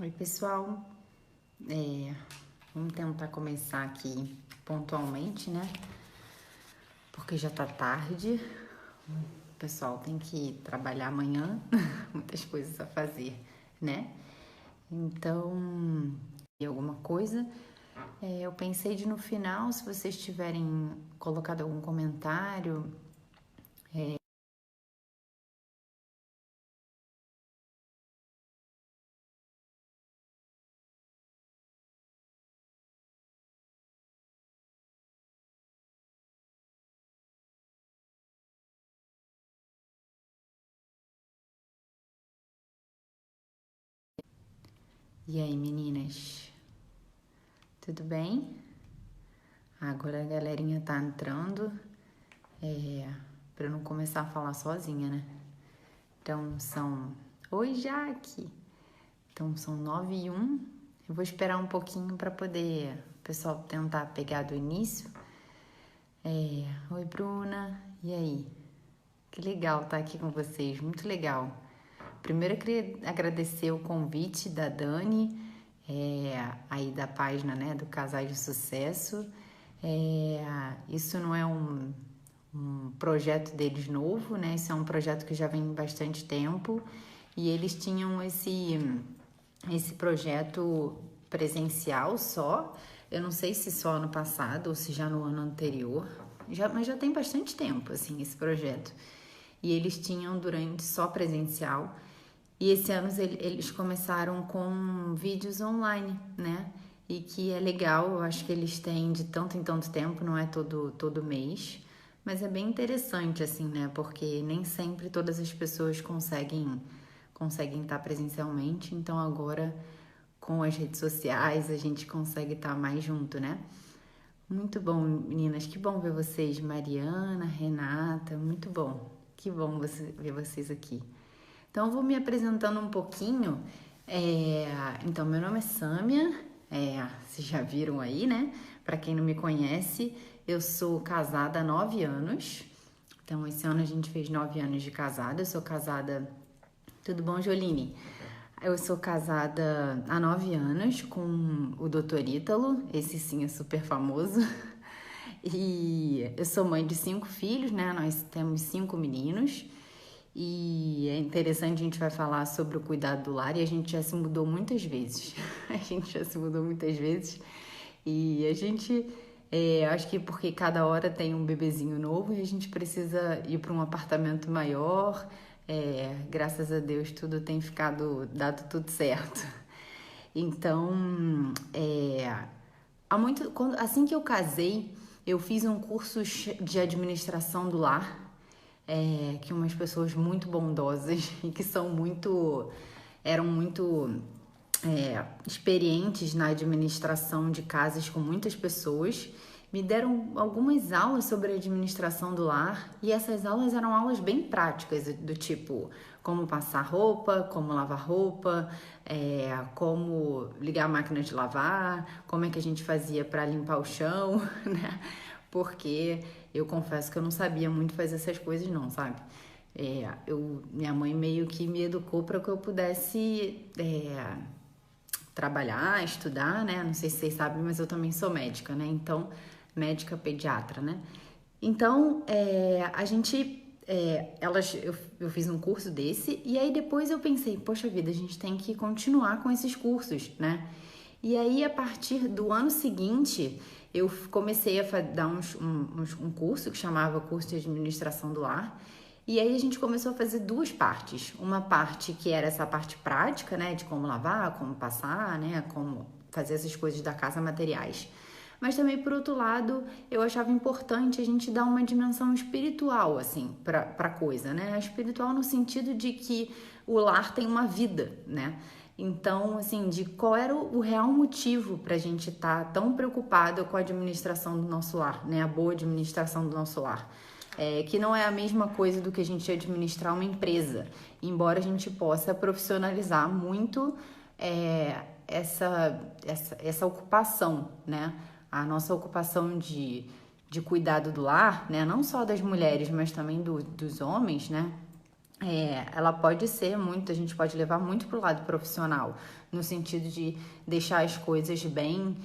Oi, pessoal. Vamos tentar começar aqui pontualmente, né? Porque já tá tarde. O pessoal tem que trabalhar amanhã, muitas coisas a fazer, né? Então, e alguma coisa. Eu pensei de no final, se vocês tiverem colocado algum comentário. E aí, meninas? Tudo bem? Agora a galerinha tá entrando. Pra eu não começar a falar sozinha, né? Então são. Oi, Jaque! Então são 9h01. Eu vou esperar um pouquinho para poder o pessoal tentar pegar do início. Oi, Bruna. E aí? Que legal estar aqui com vocês, muito legal. Primeiro eu queria agradecer o convite da Dani, aí da página, né, do Casais de Sucesso. Isso não é um projeto deles novo, né? Isso é um projeto que já vem bastante tempo e eles tinham esse projeto presencial só. Eu não sei se só ano passado ou se já no ano anterior, mas já tem bastante tempo assim esse projeto. E eles tinham durante só presencial. E esse ano eles começaram com vídeos online, né? E que é legal, eu acho que eles têm de tanto em tanto tempo, não é todo mês. Mas é bem interessante, assim, né? Porque nem sempre todas as pessoas conseguem estar presencialmente. Então agora, com as redes sociais, a gente consegue estar mais junto, né? Muito bom, meninas. Que bom ver vocês. Mariana, Renata, muito bom. Que bom ver vocês aqui. Então, eu vou me apresentando um pouquinho. Então, meu nome é Sâmia, vocês já viram aí, né? Para quem não me conhece, eu sou casada há 9 anos. Então, esse ano a gente fez 9 anos de casada. Eu sou casada. Tudo bom, Joline? Eu sou casada há 9 anos com o Dr. Ítalo, esse sim é super famoso. E eu sou mãe de 5 filhos, né? Nós temos 5 meninos. E é interessante, a gente vai falar sobre o cuidado do lar e a gente já se mudou muitas vezes. A gente já se mudou muitas vezes e a gente, acho que porque cada hora tem um bebezinho novo e a gente precisa ir para um apartamento maior. Graças a Deus tudo tem dado tudo certo. Então, assim que eu casei, eu fiz um curso de administração do lar, que umas pessoas muito bondosas e que eram muito experientes na administração de casas com muitas pessoas, me deram algumas aulas sobre a administração do lar e essas aulas eram aulas bem práticas, do tipo como passar roupa, como lavar roupa, como ligar a máquina de lavar, como é que a gente fazia para limpar o chão, né? Porque eu confesso que eu não sabia muito fazer essas coisas não, sabe? Minha mãe meio que me educou para que eu pudesse trabalhar, estudar, né? Não sei se vocês sabem, mas eu também sou médica, né? Então, médica pediatra, né? Então, eu fiz um curso desse e aí depois eu pensei, poxa vida, a gente tem que continuar com esses cursos, né? E aí, a partir do ano seguinte, eu comecei a dar um curso que chamava Curso de Administração do Lar. E aí a gente começou a fazer duas partes. Uma parte que era essa parte prática, né? De como lavar, como passar, né? Como fazer essas coisas da casa, materiais. Mas também, por outro lado, eu achava importante a gente dar uma dimensão espiritual, assim, pra coisa, né? Espiritual no sentido de que o lar tem uma vida, né? Então, assim, de qual era o real motivo pra gente estar tão preocupado com a administração do nosso lar, né? A boa administração do nosso lar. Que não é a mesma coisa do que a gente administrar uma empresa, embora a gente possa profissionalizar muito essa ocupação, né? A nossa ocupação de cuidado do lar, né? Não só das mulheres, mas também dos homens, né? ela pode ser muito, a gente pode levar muito pro lado profissional, no sentido de deixar as coisas bem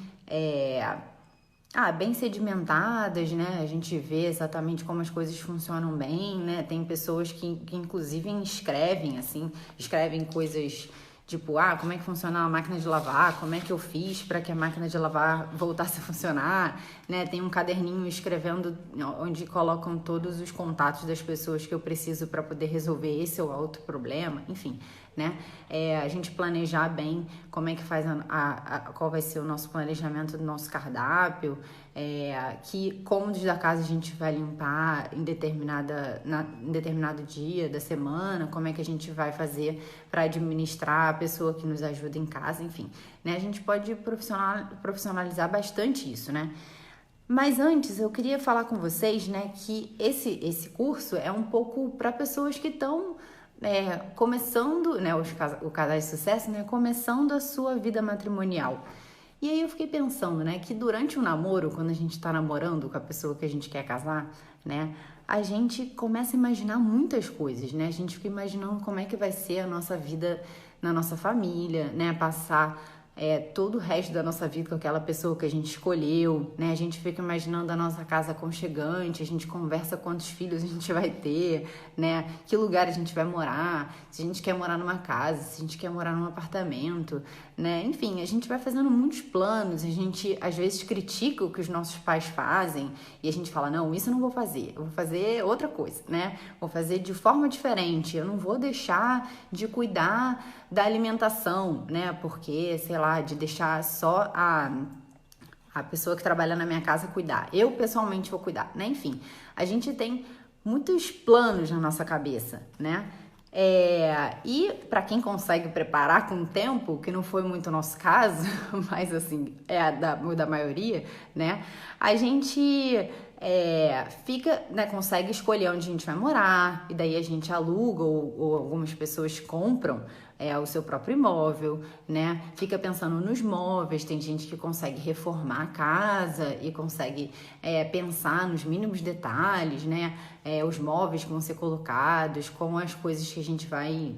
sedimentadas, né? A gente vê exatamente como as coisas funcionam bem, né? Tem pessoas que inclusive escrevem coisas tipo, como é que funciona a máquina de lavar, como é que eu fiz para que a máquina de lavar voltasse a funcionar, né? Tem um caderninho escrevendo onde colocam todos os contatos das pessoas que eu preciso para poder resolver esse ou outro problema, enfim, né? A gente planejar bem como é que faz qual vai ser o nosso planejamento do nosso cardápio, que cômodos da casa a gente vai limpar em determinado dia da semana, como é que a gente vai fazer para administrar a pessoa que nos ajuda em casa, enfim, né? A gente pode profissionalizar bastante isso, né? Mas antes eu queria falar com vocês, né, que esse curso é um pouco para pessoas que estão começando, né, o casais de sucesso, né, começando a sua vida matrimonial. E aí eu fiquei pensando, né, que durante o namoro, quando a gente tá namorando com a pessoa que a gente quer casar, né, a gente começa a imaginar muitas coisas, né? A gente fica imaginando como é que vai ser a nossa vida na nossa família, né, passar todo o resto da nossa vida com aquela pessoa que a gente escolheu, né? A gente fica imaginando a nossa casa aconchegante, a gente conversa quantos filhos a gente vai ter, né? Que lugar a gente vai morar, se a gente quer morar numa casa, se a gente quer morar num apartamento, né? Enfim, a gente vai fazendo muitos planos, a gente às vezes critica o que os nossos pais fazem e a gente fala, não, isso eu não vou fazer, eu vou fazer outra coisa, né? Vou fazer de forma diferente, eu não vou deixar de cuidar da alimentação, né? Porque, sei lá, de deixar só a pessoa que trabalha na minha casa cuidar. Eu, pessoalmente, vou cuidar, né? Enfim, a gente tem muitos planos na nossa cabeça, né? E para quem consegue preparar com o tempo, que não foi muito o nosso caso, mas assim, da maioria, né? A gente consegue escolher onde a gente vai morar, e daí a gente aluga ou algumas pessoas compram o seu próprio imóvel, né? Fica pensando nos móveis, tem gente que consegue reformar a casa e consegue pensar nos mínimos detalhes, né? Os móveis que vão ser colocados, com as coisas que a gente vai...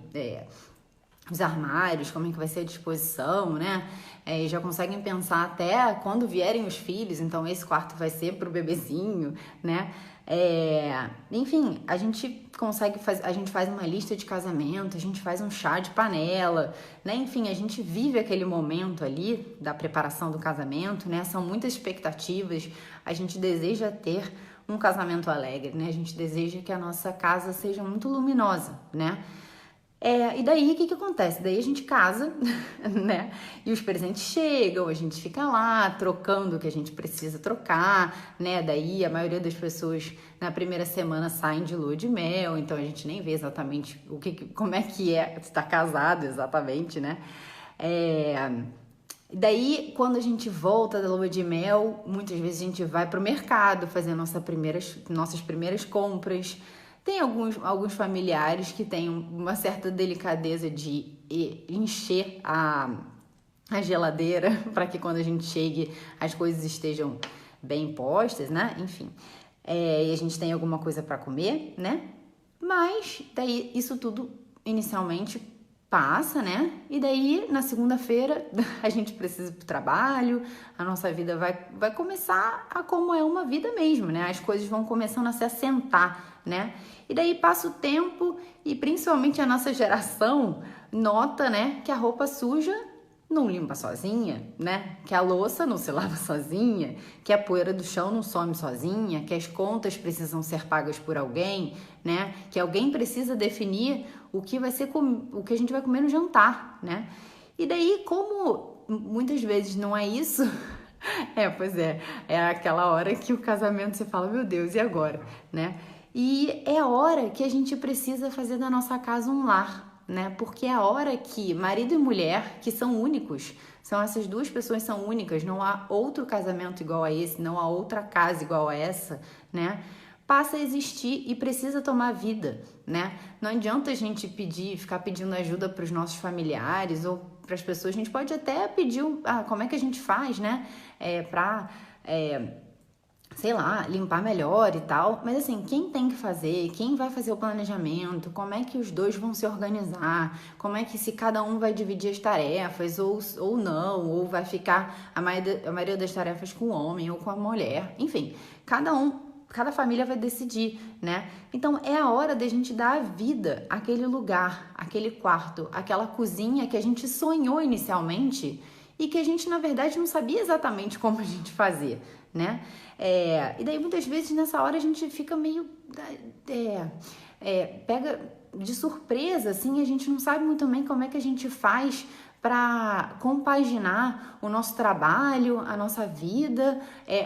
os armários, como é que vai ser a disposição, né? E já conseguem pensar até quando vierem os filhos, então esse quarto vai ser pro bebezinho, né? Enfim, a gente a gente faz uma lista de casamento, a gente faz um chá de panela, né? Enfim, a gente vive aquele momento ali da preparação do casamento, né? São muitas expectativas, a gente deseja ter um casamento alegre, né? A gente deseja que a nossa casa seja muito luminosa, né? E daí, o que acontece? Daí a gente casa, né? E os presentes chegam, a gente fica lá trocando o que a gente precisa trocar, né? Daí a maioria das pessoas na primeira semana saem de lua de mel, então a gente nem vê exatamente como é que é estar casado exatamente, né? Daí, quando a gente volta da lua de mel, muitas vezes a gente vai pro mercado fazer nossas primeiras compras. Tem alguns familiares que têm uma certa delicadeza de encher a geladeira para que quando a gente chegue as coisas estejam bem postas, né? Enfim, e a gente tem alguma coisa para comer, né? Mas daí isso tudo inicialmente passa, né? E daí na segunda-feira a gente precisa ir pro trabalho, a nossa vida vai começar a como é uma vida mesmo, né? As coisas vão começando a se assentar, né? E daí passa o tempo e principalmente a nossa geração nota, né, que a roupa suja não limpa sozinha, né? Que a louça não se lava sozinha, que a poeira do chão não some sozinha, que as contas precisam ser pagas por alguém, né? Que alguém precisa definir o que o que a gente vai comer no jantar, né? E daí, como muitas vezes não é isso, pois é aquela hora que o casamento você fala, meu Deus, e agora, né? E é a hora que a gente precisa fazer da nossa casa um lar, né? Porque é a hora que marido e mulher, que são únicos, essas duas pessoas são únicas, não há outro casamento igual a esse, não há outra casa igual a essa, né? Passa a existir e precisa tomar vida, né? Não adianta a gente ficar pedindo ajuda para os nossos familiares ou para as pessoas, a gente pode até pedir como é que a gente faz, né? sei lá, limpar melhor e tal, mas assim, quem tem que fazer, quem vai fazer o planejamento, como é que os dois vão se organizar, como é que se cada um vai dividir as tarefas ou não, ou vai ficar a maioria das tarefas com o homem ou com a mulher, enfim, cada família vai decidir, né? Então é a hora da gente dar a vida àquele lugar, aquele quarto, aquela cozinha que a gente sonhou inicialmente e que a gente, na verdade, não sabia exatamente como a gente fazer, né? E daí, muitas vezes, nessa hora, a gente fica meio... pega de surpresa, assim, a gente não sabe muito bem como é que a gente faz para compaginar o nosso trabalho, a nossa vida,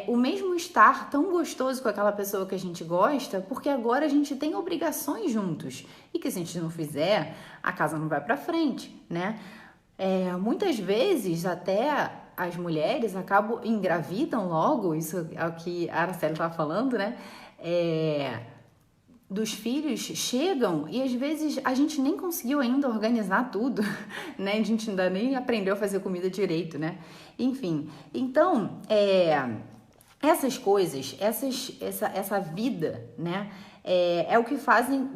o mesmo estar tão gostoso com aquela pessoa que a gente gosta, porque agora a gente tem obrigações juntos e que se a gente não fizer, a casa não vai para frente, né? Muitas vezes até as mulheres acabam engravidam logo, isso é o que a Araceli estava falando, né? Dos filhos chegam e às vezes a gente nem conseguiu ainda organizar tudo, né? A gente ainda nem aprendeu a fazer comida direito, né? Enfim, então essas coisas, essa vida, né? É o que fazem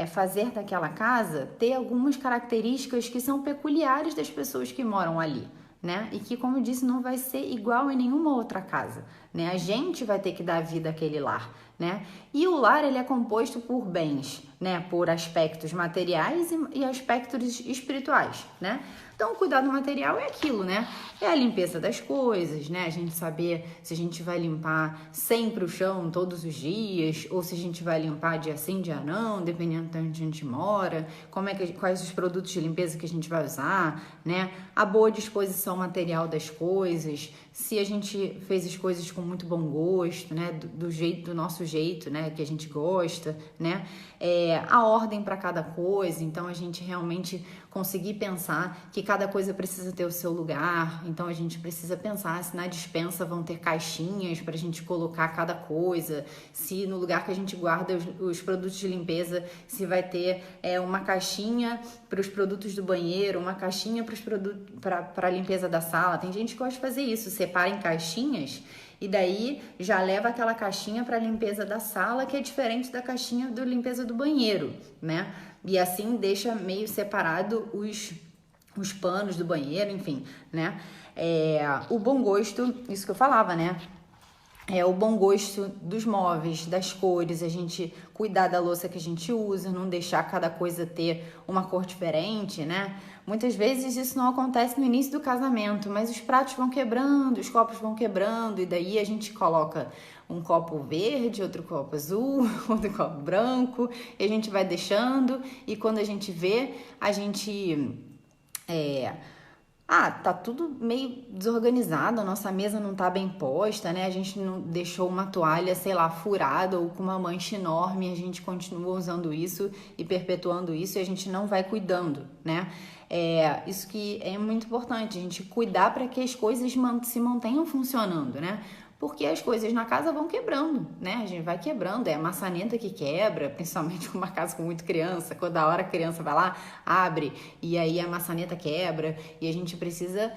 fazer daquela casa ter algumas características que são peculiares das pessoas que moram ali, né? E que, como eu disse, não vai ser igual em nenhuma outra casa, né? A gente vai ter que dar vida àquele lar, né? E o lar, ele é composto por bens, né? Por aspectos materiais e aspectos espirituais, né? Então, o cuidado material é aquilo, né? É a limpeza das coisas, né? A gente saber se a gente vai limpar sempre o chão todos os dias, ou se a gente vai limpar dia sim, dia não, dependendo de onde a gente mora, quais os produtos de limpeza que a gente vai usar, né? A boa disposição material das coisas, se a gente fez as coisas com muito bom gosto, né? Do nosso jeito, né? Que a gente gosta, né? A ordem para cada coisa, então a gente realmente conseguir pensar que cada coisa precisa ter o seu lugar, então a gente precisa pensar se na despensa vão ter caixinhas para a gente colocar cada coisa, se no lugar que a gente guarda os produtos de limpeza, se vai ter uma caixinha para os produtos do banheiro, uma caixinha para a limpeza da sala. Tem gente que gosta de fazer isso, separa em caixinhas e daí já leva aquela caixinha para a limpeza da sala, que é diferente da caixinha da limpeza do banheiro, né? E assim deixa meio separado os panos do banheiro, enfim, né? O bom gosto, isso que eu falava, né? O bom gosto dos móveis, das cores, a gente cuidar da louça que a gente usa, não deixar cada coisa ter uma cor diferente, né? Muitas vezes isso não acontece no início do casamento, mas os pratos vão quebrando, os copos vão quebrando, e daí a gente coloca um copo verde, outro copo azul, outro copo branco, e a gente vai deixando, e quando a gente vê, a gente... tá tudo meio desorganizado, a nossa mesa não tá bem posta, né? A gente não deixou uma toalha, sei lá, furada ou com uma mancha enorme, a gente continua usando isso e perpetuando isso e a gente não vai cuidando, né? Isso que é muito importante, a gente cuidar para que as coisas se mantenham funcionando, né? Porque as coisas na casa vão quebrando, né? A gente vai quebrando, é a maçaneta que quebra, principalmente uma casa com muita criança, quando a hora a criança vai lá, abre, e aí a maçaneta quebra, e a gente precisa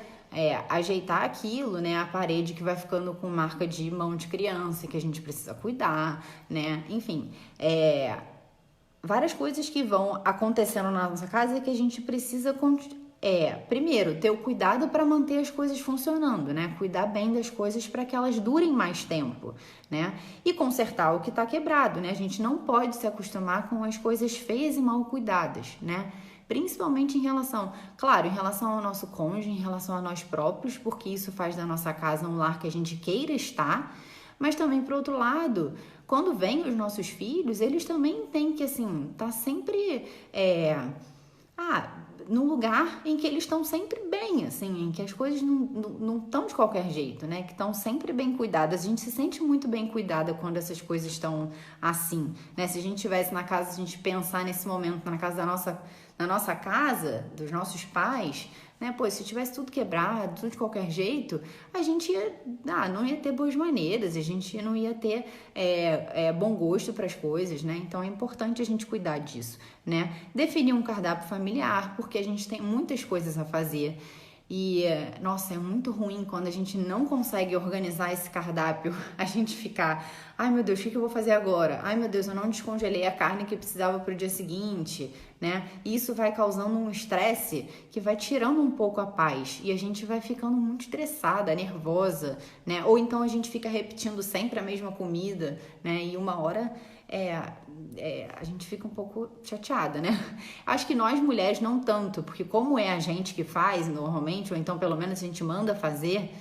ajeitar aquilo, né? A parede que vai ficando com marca de mão de criança, que a gente precisa cuidar, né? Enfim, várias coisas que vão acontecendo na nossa casa que a gente precisa primeiro, ter o cuidado para manter as coisas funcionando, né? Cuidar bem das coisas para que elas durem mais tempo, né? E consertar o que está quebrado, né? A gente não pode se acostumar com as coisas feias e mal cuidadas, né? Principalmente em relação ao nosso cônjuge, em relação a nós próprios, porque isso faz da nossa casa um lar que a gente queira estar, mas também, por outro lado, quando vêm os nossos filhos, eles também têm que, assim, tá sempre... num lugar em que eles estão sempre bem, assim, em que as coisas não estão de qualquer jeito, né? Que estão sempre bem cuidadas. A gente se sente muito bem cuidada quando essas coisas estão assim, né? Se a gente estivesse na casa, a gente pensar nesse momento na casa na nossa casa, dos nossos pais, né? Pô, se tivesse tudo quebrado, tudo de qualquer jeito, a gente não ia ter boas maneiras, a gente não ia ter bom gosto para as coisas, né? Então é importante a gente cuidar disso, né? Definir um cardápio familiar, porque a gente tem muitas coisas a fazer E, nossa, é muito ruim quando a gente não consegue organizar esse cardápio, a gente ficar, ai meu Deus, o que eu vou fazer agora? Ai meu Deus, eu não descongelei a carne que precisava para o dia seguinte, né? E isso vai causando um estresse que vai tirando um pouco a paz e a gente vai ficando muito estressada, nervosa, né? Ou então a gente fica repetindo sempre a mesma comida, né? E uma hora a gente fica um pouco chateada, né? Acho que nós mulheres não tanto, porque como é a gente que faz normalmente, ou então pelo menos a gente manda fazer,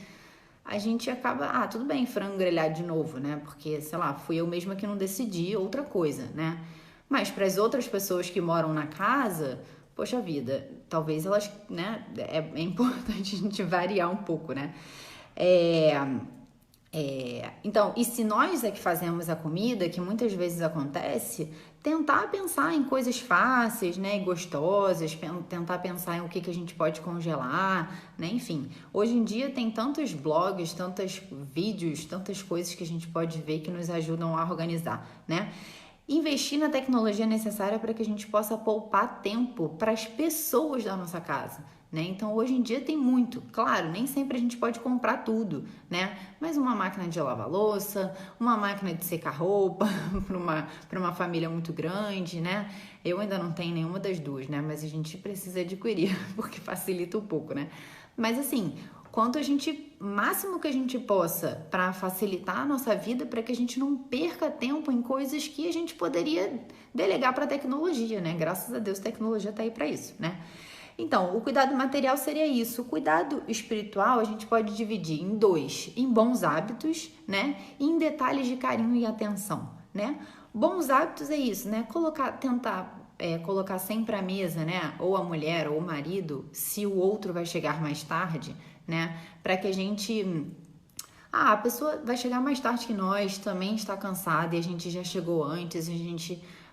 a gente acaba, tudo bem, frango grelhado de novo, né? Porque, sei lá, fui eu mesma que não decidi outra coisa, né? Mas para as outras pessoas que moram na casa, poxa vida, talvez elas, né? É importante a gente variar um pouco, né? Então, e se nós é que fazemos a comida, que muitas vezes acontece, tentar pensar em coisas fáceis, né, e gostosas, tentar pensar em o que a gente pode congelar, né, enfim. Hoje em dia tem tantos blogs, tantos vídeos, tantas coisas que a gente pode ver que nos ajudam a organizar, né. Investir na tecnologia necessária para que a gente possa poupar tempo para as pessoas da nossa casa, né? Então, hoje em dia tem muito. Claro, nem sempre a gente pode comprar tudo, né? Mas uma máquina de lavar louça, uma máquina de secar roupa para uma família muito grande, né? Eu ainda não tenho nenhuma das duas, né? Mas a gente precisa adquirir, porque facilita um pouco, né? Mas assim, máximo que a gente possa para facilitar a nossa vida, para que a gente não perca tempo em coisas que a gente poderia delegar para a tecnologia, né? Graças a Deus a tecnologia tá aí para isso, né? Então, o cuidado material seria isso. O cuidado espiritual a gente pode dividir em dois, em bons hábitos, né? E em detalhes de carinho e atenção, né? Bons hábitos é isso, né? Tentar colocar sempre à mesa, né? Ou a mulher ou o marido, se o outro vai chegar mais tarde, né? Para que a gente... a pessoa vai chegar mais tarde que nós, também está cansada e a gente já chegou antes,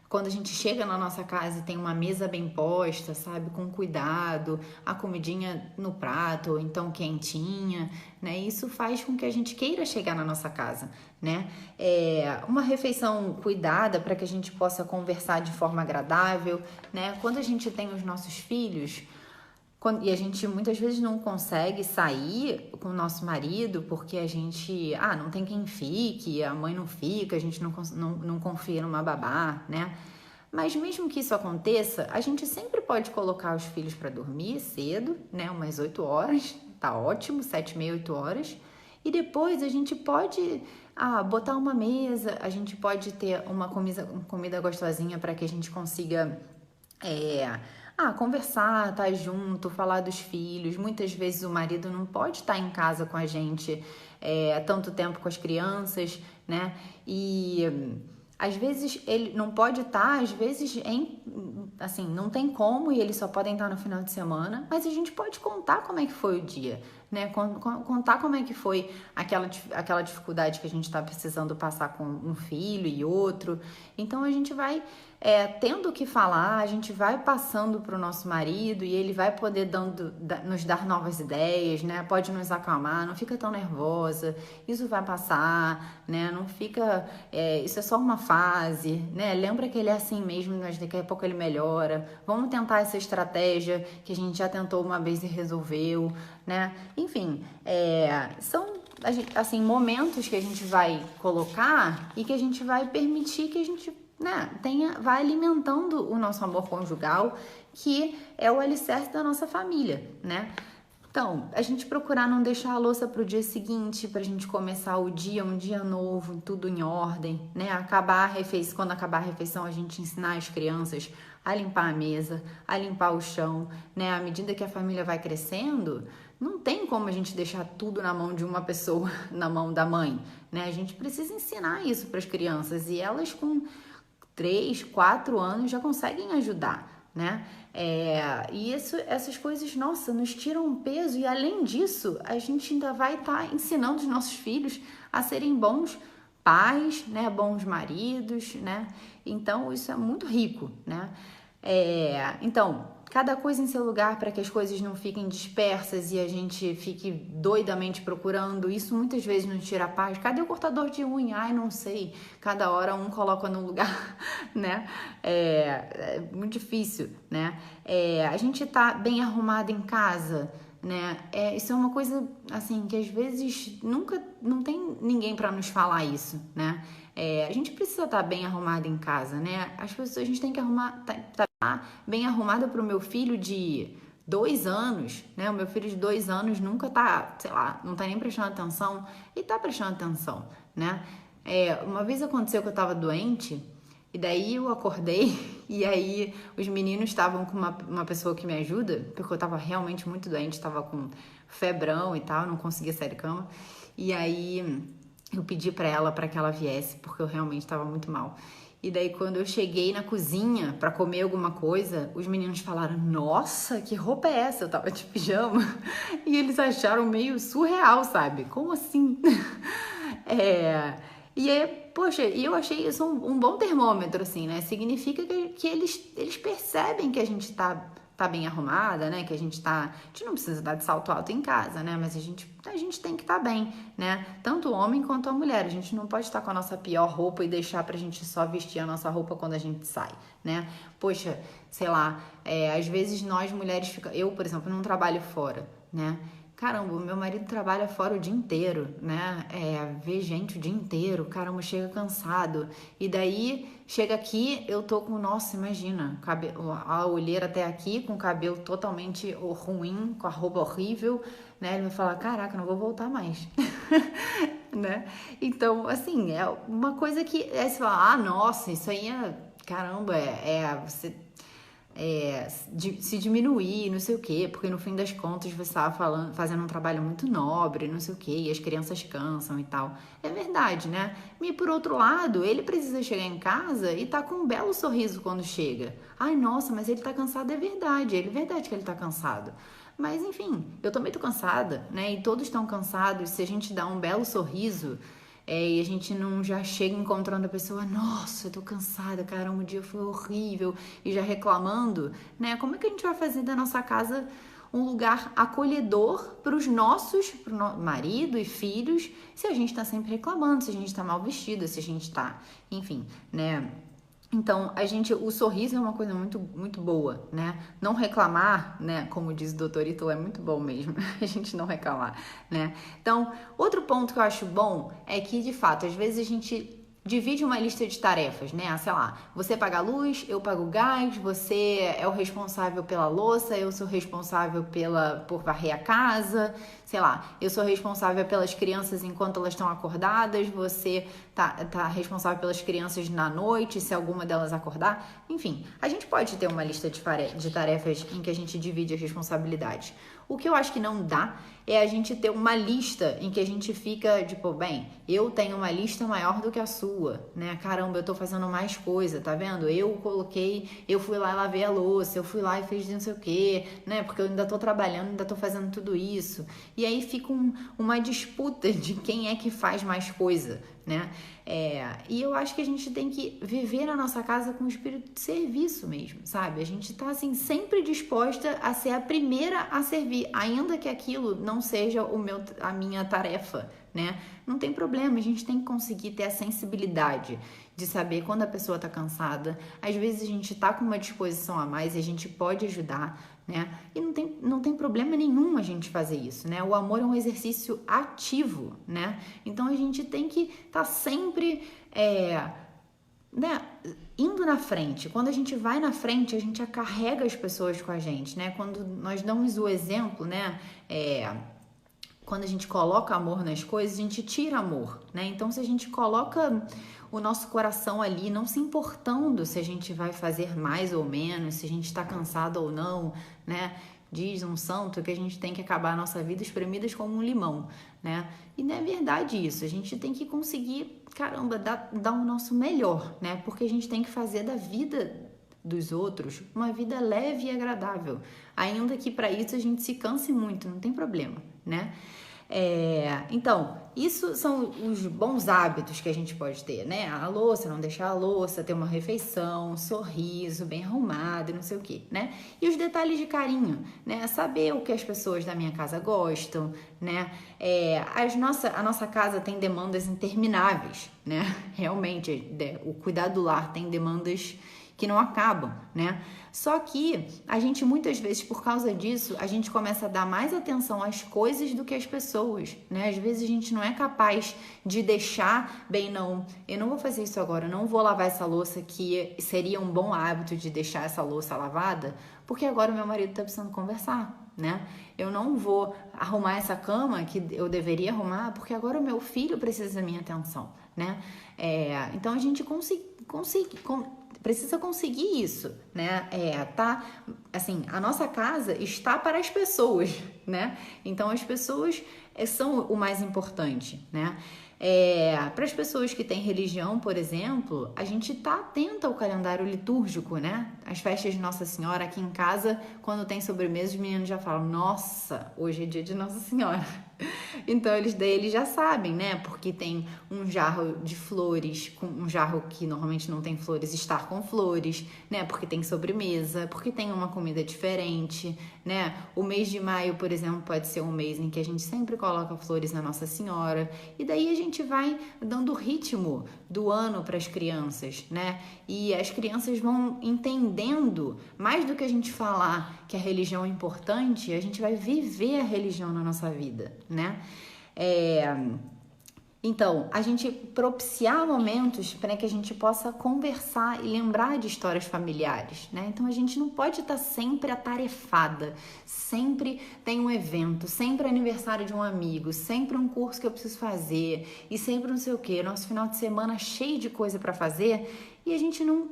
quando a gente chega na nossa casa e tem uma mesa bem posta, sabe, com cuidado, a comidinha no prato, ou então quentinha, né, isso faz com que a gente queira chegar na nossa casa, né, uma refeição cuidada para que a gente possa conversar de forma agradável, né, quando a gente tem os nossos filhos... E a gente muitas vezes não consegue sair com o nosso marido porque a gente, não tem quem fique, a mãe não fica, a gente não confia numa babá, né? Mas mesmo que isso aconteça, a gente sempre pode colocar os filhos para dormir cedo, né? Umas 8 horas, tá ótimo, 7h30, 8 horas. E depois a gente pode botar uma mesa, a gente pode ter uma comida gostosinha para que a gente consiga... conversar, estar junto, falar dos filhos. Muitas vezes o marido não pode estar em casa com a gente tanto tempo com as crianças, né? E às vezes ele não pode estar, às vezes assim, não tem como e eles só podem estar no final de semana, mas a gente pode contar como é que foi o dia, né? Contar como é que foi aquela dificuldade que a gente está precisando passar com um filho e outro. Então a gente vai tendo o que falar, a gente vai passando para o nosso marido e ele vai poder nos dar novas ideias, né? Pode nos acalmar, não fica tão nervosa, isso vai passar, né? Não fica, isso é só uma fase, né? Lembra que ele é assim mesmo, mas daqui a pouco ele melhora. Vamos tentar essa estratégia que a gente já tentou uma vez e resolveu, né? Enfim, são assim, momentos que a gente vai colocar e que a gente vai permitir que a gente, né, vai alimentando o nosso amor conjugal, que é o alicerce da nossa família, né? Então, a gente procurar não deixar a louça para o dia seguinte, para a gente começar o dia, um dia novo, tudo em ordem, né? Quando acabar a refeição, a gente ensinar as crianças a limpar a mesa, a limpar o chão, né? À medida que a família vai crescendo, não tem como a gente deixar tudo na mão de uma pessoa, na mão da mãe, né? A gente precisa ensinar isso para as crianças e elas com 3, 4 anos já conseguem ajudar, né? E essas coisas, nossa, nos tiram um peso e além disso, a gente ainda vai estar ensinando os nossos filhos a serem bons pais, né? Bons maridos, né? Então, isso é muito rico, né? Então, cada coisa em seu lugar para que as coisas não fiquem dispersas e a gente fique doidamente procurando. Isso muitas vezes nos tira a paz. Cadê o cortador de unha? Ai, não sei. Cada hora um coloca no lugar, né? É muito difícil, né? A gente tá bem arrumado em casa, né? Isso é uma coisa, assim, que às vezes não tem ninguém para nos falar isso, né? A gente precisa estar bem arrumada em casa, né? A gente tem que tá bem arrumada para o meu filho de 2 anos, né? O meu filho de 2 anos nunca tá, sei lá, não tá nem prestando atenção e tá prestando atenção, né? Uma vez aconteceu que eu tava doente e daí eu acordei e aí os meninos estavam com uma pessoa que me ajuda, porque eu tava realmente muito doente, tava com febrão e tal, não conseguia sair da cama. E aí eu pedi pra ela para que ela viesse, porque eu realmente tava muito mal. E daí quando eu cheguei na cozinha pra comer alguma coisa, os meninos falaram: "Nossa, que roupa é essa?" Eu tava de pijama. E eles acharam meio surreal, sabe? Como assim? E aí, poxa, e eu achei isso um bom termômetro, assim, né? Significa que eles percebem que a gente tá bem arrumada, né? Que a gente não precisa dar de salto alto em casa, né? Mas a gente tem que estar bem, né? Tanto o homem quanto a mulher. A gente não pode estar com a nossa pior roupa e deixar pra gente só vestir a nossa roupa quando a gente sai, né? Poxa, sei lá, às vezes nós mulheres eu, por exemplo, não trabalho fora, né? Caramba, o meu marido trabalha fora o dia inteiro, né? Vê gente o dia inteiro, caramba, chega cansado. E daí, chega aqui, eu tô com, nossa, imagina, a olheira até aqui, com o cabelo totalmente ruim, com a roupa horrível, né? Ele vai falar, caraca, não vou voltar mais. Né? Então, assim, é uma coisa que, você fala, nossa, isso aí caramba, você se diminuir, não sei o quê, porque no fim das contas você estava fazendo um trabalho muito nobre, não sei o quê, e as crianças cansam e tal. É verdade, né? E por outro lado, ele precisa chegar em casa e tá com um belo sorriso quando chega. Ai, nossa, mas ele tá cansado, é verdade que ele tá cansado. Mas enfim, eu também tô cansada, né? E todos estão cansados. Se a gente dá um belo sorriso, e a gente não já chega encontrando a pessoa, nossa, eu tô cansada, caramba, o dia foi horrível, e já reclamando, né? Como é que a gente vai fazer da nossa casa um lugar acolhedor para os nossos, marido e filhos, se a gente tá sempre reclamando, se a gente tá mal vestida, se a gente tá, enfim, né? Então, o sorriso é uma coisa muito, muito boa, né? Não reclamar, né? Como diz o Dr. Ítalo, é muito bom mesmo, a gente não reclamar, né? Então, outro ponto que eu acho bom é que, de fato, às vezes a gente divide uma lista de tarefas, né? Sei lá, você paga a luz, eu pago o gás, você é o responsável pela louça, eu sou responsável por varrer a casa, sei lá, eu sou responsável pelas crianças enquanto elas estão acordadas, você tá responsável pelas crianças na noite, se alguma delas acordar. Enfim, a gente pode ter uma lista de tarefas em que a gente divide as responsabilidades. O que eu acho que não dá é a gente ter uma lista em que a gente fica, tipo, bem, eu tenho uma lista maior do que a sua, né? Caramba, eu tô fazendo mais coisa, tá vendo? Eu fui lá e lavei a louça, eu fui lá e fiz não sei o quê, né? Porque eu ainda tô trabalhando, ainda tô fazendo tudo isso. E aí fica uma disputa de quem é que faz mais coisa, né? E eu acho que a gente tem que viver na nossa casa com o espírito de serviço mesmo, sabe? A gente tá, assim, sempre disposta a ser a primeira a servir, ainda que aquilo não seja a minha tarefa, né? Não tem problema, a gente tem que conseguir ter a sensibilidade de saber quando a pessoa tá cansada. Às vezes a gente tá com uma disposição a mais e a gente pode ajudar, né? E não tem problema nenhum a gente fazer isso, né? O amor é um exercício ativo, né? Então a gente tem que estar sempre, né, indo na frente. Quando a gente vai na frente, a gente carrega as pessoas com a gente, né? Quando nós damos o exemplo, né? Quando a gente coloca amor nas coisas, a gente tira amor, né? Então, se a gente coloca o nosso coração ali, não se importando se a gente vai fazer mais ou menos, se a gente está cansado ou não, né? Diz um santo que a gente tem que acabar a nossa vida espremidas como um limão, né? E não é verdade isso. A gente tem que conseguir, caramba, dar o nosso melhor, né? Porque a gente tem que fazer da vida dos outros uma vida leve e agradável. Ainda que para isso a gente se canse muito, não tem problema, né? Então, isso são os bons hábitos que a gente pode ter, né? A louça, não deixar a louça, ter uma refeição, um sorriso, bem arrumado, não sei o quê, né? E os detalhes de carinho, né? Saber o que as pessoas da minha casa gostam, né? A nossa casa tem demandas intermináveis, né? Realmente, o cuidar do lar tem demandas que não acabam, né? Só que a gente muitas vezes, por causa disso, a gente começa a dar mais atenção às coisas do que às pessoas, né? Às vezes a gente não é capaz de deixar, bem, não, eu não vou fazer isso agora, eu não vou lavar essa louça, que seria um bom hábito de deixar essa louça lavada, porque agora o meu marido tá precisando conversar, né? Eu não vou arrumar essa cama que eu deveria arrumar, porque agora o meu filho precisa da minha atenção, né? Então a gente precisa conseguir isso, né? Tá, assim, a nossa casa está para as pessoas, né? Então as pessoas são o mais importante, né? Para as pessoas que têm religião, por exemplo, a gente tá atenta ao calendário litúrgico, né? As festas de Nossa Senhora aqui em casa, quando tem sobremesa, os meninos já falam: nossa, hoje é dia de Nossa Senhora. Então eles já sabem, né? Porque tem um jarro de flores, com um jarro que normalmente não tem flores, estar com flores, né? Porque tem sobremesa, porque tem uma comida diferente, né? O mês de maio, por exemplo, pode ser um mês em que a gente sempre coloca flores na Nossa Senhora, e daí a gente vai dando o ritmo do ano para as crianças, né? E as crianças vão entendendo, mais do que a gente falar que a religião é importante, a gente vai viver a religião na nossa vida, né? Então, a gente propiciar momentos para que a gente possa conversar e lembrar de histórias familiares, né? Então, a gente não pode estar sempre atarefada, sempre tem um evento, sempre aniversário de um amigo, sempre um curso que eu preciso fazer e sempre não sei o quê. Nosso final de semana cheio de coisa para fazer e a gente não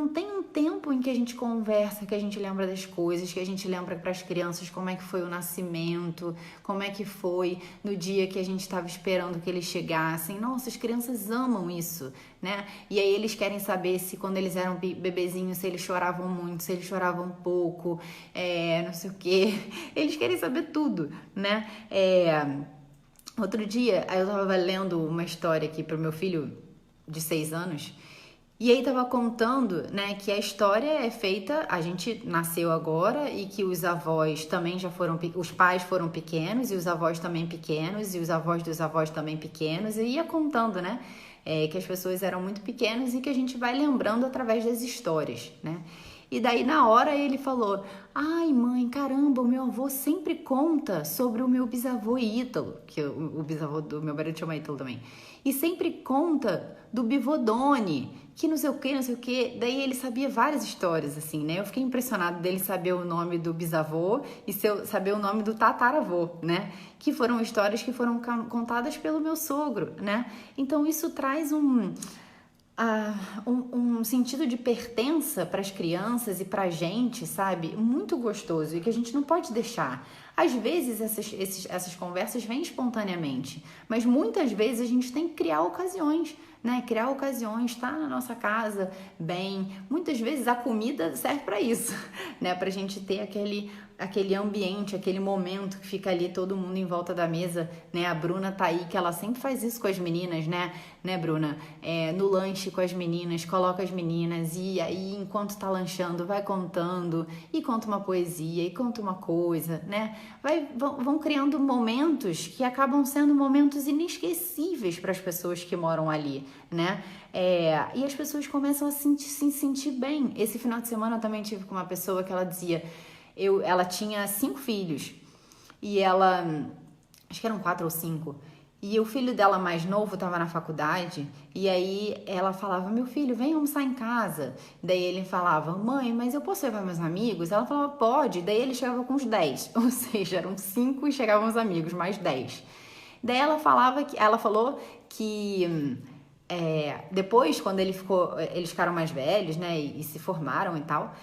tem um tempo em que a gente conversa, que a gente lembra das coisas, que a gente lembra para as crianças como é que foi o nascimento, como é que foi no dia que a gente estava esperando que eles chegassem. Nossa, as crianças amam isso, né? E aí eles querem saber se quando eles eram bebezinhos, se eles choravam muito, se eles choravam pouco, não sei o quê. Eles querem saber tudo, né? Outro dia, eu estava lendo uma história aqui para o meu filho de 6 anos, e aí tava contando, né, que a história é feita, a gente nasceu agora e que os avós também já foram, os pais foram pequenos e os avós também pequenos e os avós dos avós também pequenos, e ia contando, né, que as pessoas eram muito pequenas e que a gente vai lembrando através das histórias, né. E daí na hora ele falou: ai mãe, caramba, o meu avô sempre conta sobre o meu bisavô Ítalo, que o bisavô do meu marido chama Ítalo também, e sempre conta do Bivodone, que não sei o que, não sei o que. Daí ele sabia várias histórias, assim, né? Eu fiquei impressionado dele saber o nome do bisavô e saber o nome do tataravô, né? Que foram histórias que foram contadas pelo meu sogro, né? Então isso traz um sentido de pertença para as crianças e para a gente, sabe? Muito gostoso e que a gente não pode deixar. Às vezes essas conversas vêm espontaneamente, mas muitas vezes a gente tem que criar ocasiões, né? Criar ocasiões, estar na nossa casa bem. Muitas vezes a comida serve para isso, né? Para a gente ter aquele ambiente, aquele momento que fica ali todo mundo em volta da mesa, né? A Bruna tá aí, que ela sempre faz isso com as meninas, né, Bruna? No lanche com as meninas, coloca as meninas e aí enquanto tá lanchando vai contando e conta uma poesia e conta uma coisa, né? Vão criando momentos que acabam sendo momentos inesquecíveis para as pessoas que moram ali, né? E as pessoas começam a se sentir bem. Esse final de semana eu também tive com uma pessoa que ela dizia... Ela tinha 5 filhos e ela, acho que eram 4 ou 5, e o filho dela mais novo estava na faculdade e aí ela falava: meu filho, vem almoçar em casa. Daí ele falava: mãe, mas eu posso levar meus amigos? Ela falava: pode. Daí ele chegava com uns 10, ou seja, eram 5 e chegavam os amigos, mais 10. Daí ela falou que depois, quando eles ficaram mais velhos, né, e se formaram e tal,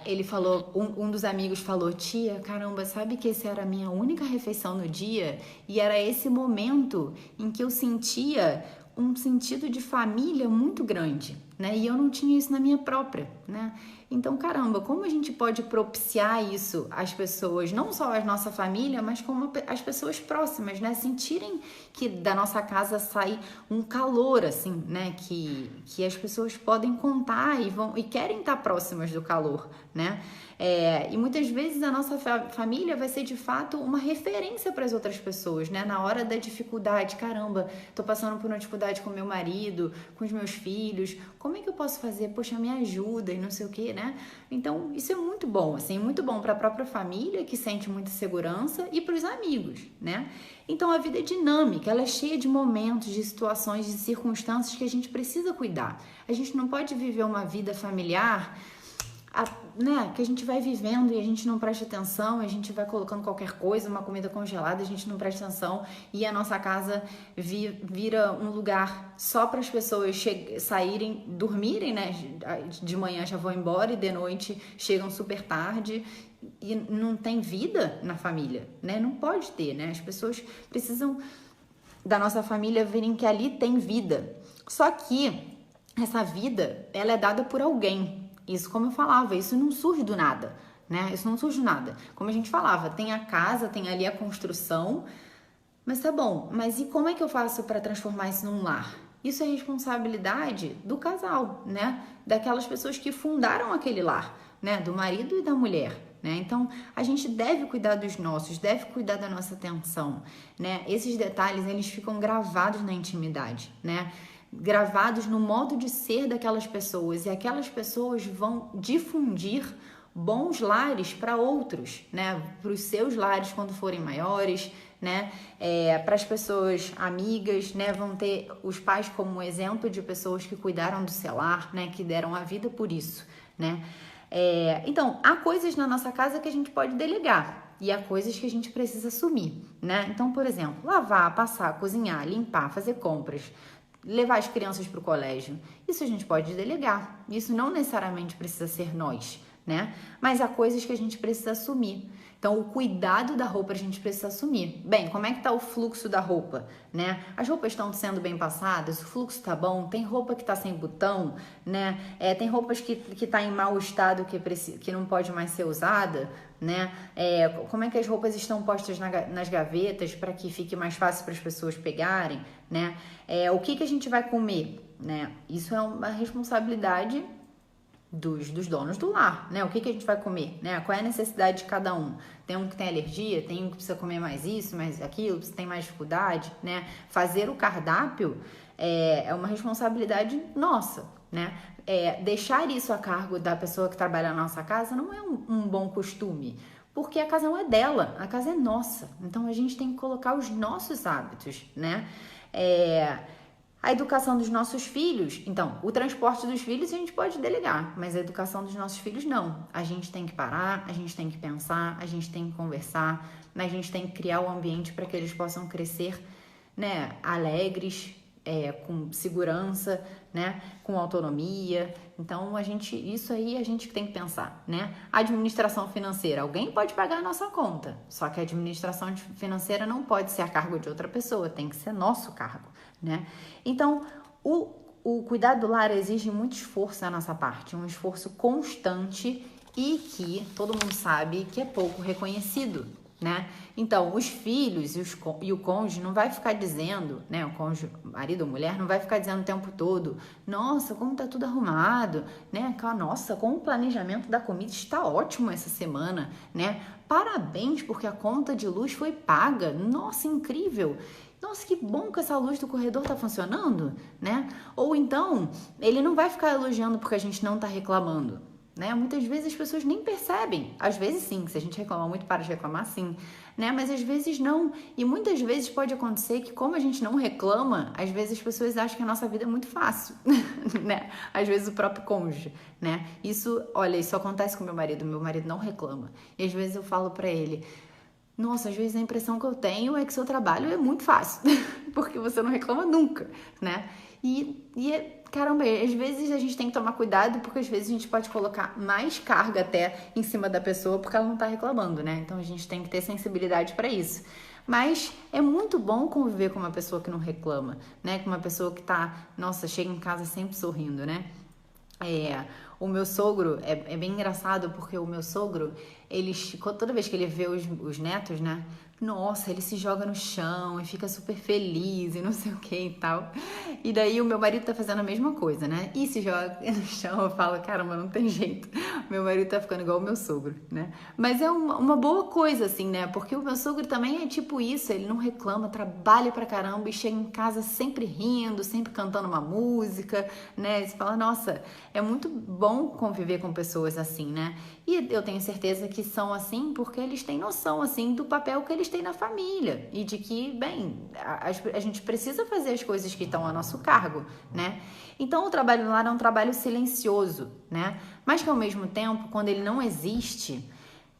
ele falou, um dos amigos falou: tia, caramba, sabe que essa era a minha única refeição no dia? E era esse momento em que eu sentia um sentido de família muito grande, né? E eu não tinha isso na minha própria, né? Então, caramba, como a gente pode propiciar isso às pessoas, não só a nossa família, mas como as pessoas próximas, né? Sentirem que da nossa casa sai um calor, assim, né? Que as pessoas podem contar e querem estar próximas do calor, né? E muitas vezes a nossa família vai ser de fato uma referência para as outras pessoas, né? Na hora da dificuldade, caramba, tô passando por uma dificuldade com meu marido, com os meus filhos, como é que eu posso fazer? Poxa, me ajuda e não sei o que, né? Então, isso é muito bom, assim, muito bom para a própria família, que sente muita segurança, e para os amigos, né? Então, a vida é dinâmica, ela é cheia de momentos, de situações, de circunstâncias que a gente precisa cuidar. A gente não pode viver uma vida familiar né, que a gente vai vivendo e a gente não presta atenção, a gente vai colocando qualquer coisa, uma comida congelada, a gente não presta atenção e a nossa casa vira um lugar só para as pessoas saírem, dormirem, né, de manhã já vão embora e de noite chegam super tarde e não tem vida na família, né, não pode ter, né, as pessoas precisam da nossa família verem que ali tem vida, só que essa vida, ela é dada por alguém. Isso, como eu falava, isso não surge do nada, né? Isso não surge do nada. Como a gente falava, tem a casa, tem ali a construção, mas tá bom. Mas e como é que eu faço para transformar isso num lar? Isso é responsabilidade do casal, né? Daquelas pessoas que fundaram aquele lar, né? Do marido e da mulher, né? Então, a gente deve cuidar dos nossos, deve cuidar da nossa atenção, né? Esses detalhes, eles ficam gravados na intimidade, né? Gravados no modo de ser daquelas pessoas e aquelas pessoas vão difundir bons lares para outros, né? Para os seus lares quando forem maiores, né? Para as pessoas amigas, né? Vão ter os pais como exemplo de pessoas que cuidaram do seu lar, né? Que deram a vida por isso, né? Então, há coisas na nossa casa que a gente pode delegar e há coisas que a gente precisa assumir, né? Então, por exemplo, lavar, passar, cozinhar, limpar, fazer compras, levar as crianças para o colégio, isso a gente pode delegar, isso não necessariamente precisa ser nós, né? Mas há coisas que a gente precisa assumir. Então, o cuidado da roupa a gente precisa assumir. Bem, como é que tá o fluxo da roupa, né? As roupas estão sendo bem passadas, o fluxo tá bom, tem roupa que tá sem botão, né? Tem roupas que tá em mau estado, que não pode mais ser usada, né? Como é que as roupas estão postas nas gavetas para que fique mais fácil para as pessoas pegarem, né? O que a gente vai comer, né? Isso é uma responsabilidade dos donos do lar, né? O que a gente vai comer, né? Qual é a necessidade de cada um? Tem um que tem alergia, tem um que precisa comer mais isso, mais aquilo, tem mais dificuldade, né? Fazer o cardápio é uma responsabilidade nossa, né? Deixar isso a cargo da pessoa que trabalha na nossa casa não é um bom costume, porque a casa não é dela, a casa é nossa. Então, a gente tem que colocar os nossos hábitos, né? A educação dos nossos filhos, então, o transporte dos filhos a gente pode delegar, mas a educação dos nossos filhos não. A gente tem que parar, a gente tem que pensar, a gente tem que conversar, a gente tem que criar o ambiente para que eles possam crescer, né, alegres, com segurança, né, com autonomia. Então, isso aí a gente tem que pensar, né? Administração financeira, alguém pode pagar a nossa conta, só que a administração financeira não pode ser a cargo de outra pessoa, tem que ser nosso cargo, né? Então, o cuidado do lar exige muito esforço da nossa parte, um esforço constante e que todo mundo sabe que é pouco reconhecido, né? Então, os filhos e o cônjuge não vai ficar dizendo, né? O cônjuge, marido ou mulher, não vai ficar dizendo o tempo todo: nossa, como tá tudo arrumado, né? Nossa, como o planejamento da comida está ótimo essa semana, né? Parabéns, porque a conta de luz foi paga. Nossa, incrível! Nossa, que bom que essa luz do corredor tá funcionando, né? Ou então, ele não vai ficar elogiando porque a gente não tá reclamando, né? Muitas vezes as pessoas nem percebem. Às vezes sim, se a gente reclama muito, para de reclamar, sim, né? Mas às vezes não. E muitas vezes pode acontecer que, como a gente não reclama, às vezes as pessoas acham que a nossa vida é muito fácil, né? Às vezes o próprio cônjuge, né? Isso acontece com meu marido não reclama. E às vezes eu falo pra ele: nossa, às vezes a impressão que eu tenho é que seu trabalho é muito fácil, porque você não reclama nunca, né? Caramba, às vezes a gente tem que tomar cuidado, porque às vezes a gente pode colocar mais carga até em cima da pessoa, porque ela não tá reclamando, né? Então a gente tem que ter sensibilidade para isso. Mas é muito bom conviver com uma pessoa que não reclama, né? Com uma pessoa que chega em casa sempre sorrindo, né? O meu sogro, é bem engraçado, porque o meu sogro, toda vez que ele vê os netos, né? Nossa, ele se joga no chão e fica super feliz e não sei o que e tal. E daí o meu marido tá fazendo a mesma coisa, né? E se joga no chão, eu falo, caramba, não tem jeito. Meu marido tá ficando igual o meu sogro, né? Mas é uma boa coisa, assim, né? Porque o meu sogro também é tipo isso, ele não reclama, trabalha pra caramba e chega em casa sempre rindo, sempre cantando uma música, né? E você fala, nossa, é muito bom conviver com pessoas assim, né? E eu tenho certeza que são assim porque eles têm noção, assim, do papel que eles têm na família e de que, bem, a gente precisa fazer as coisas que estão a nosso cargo, né? Então, o trabalho no lar é um trabalho silencioso, né? Mas que, ao mesmo tempo, quando ele não existe,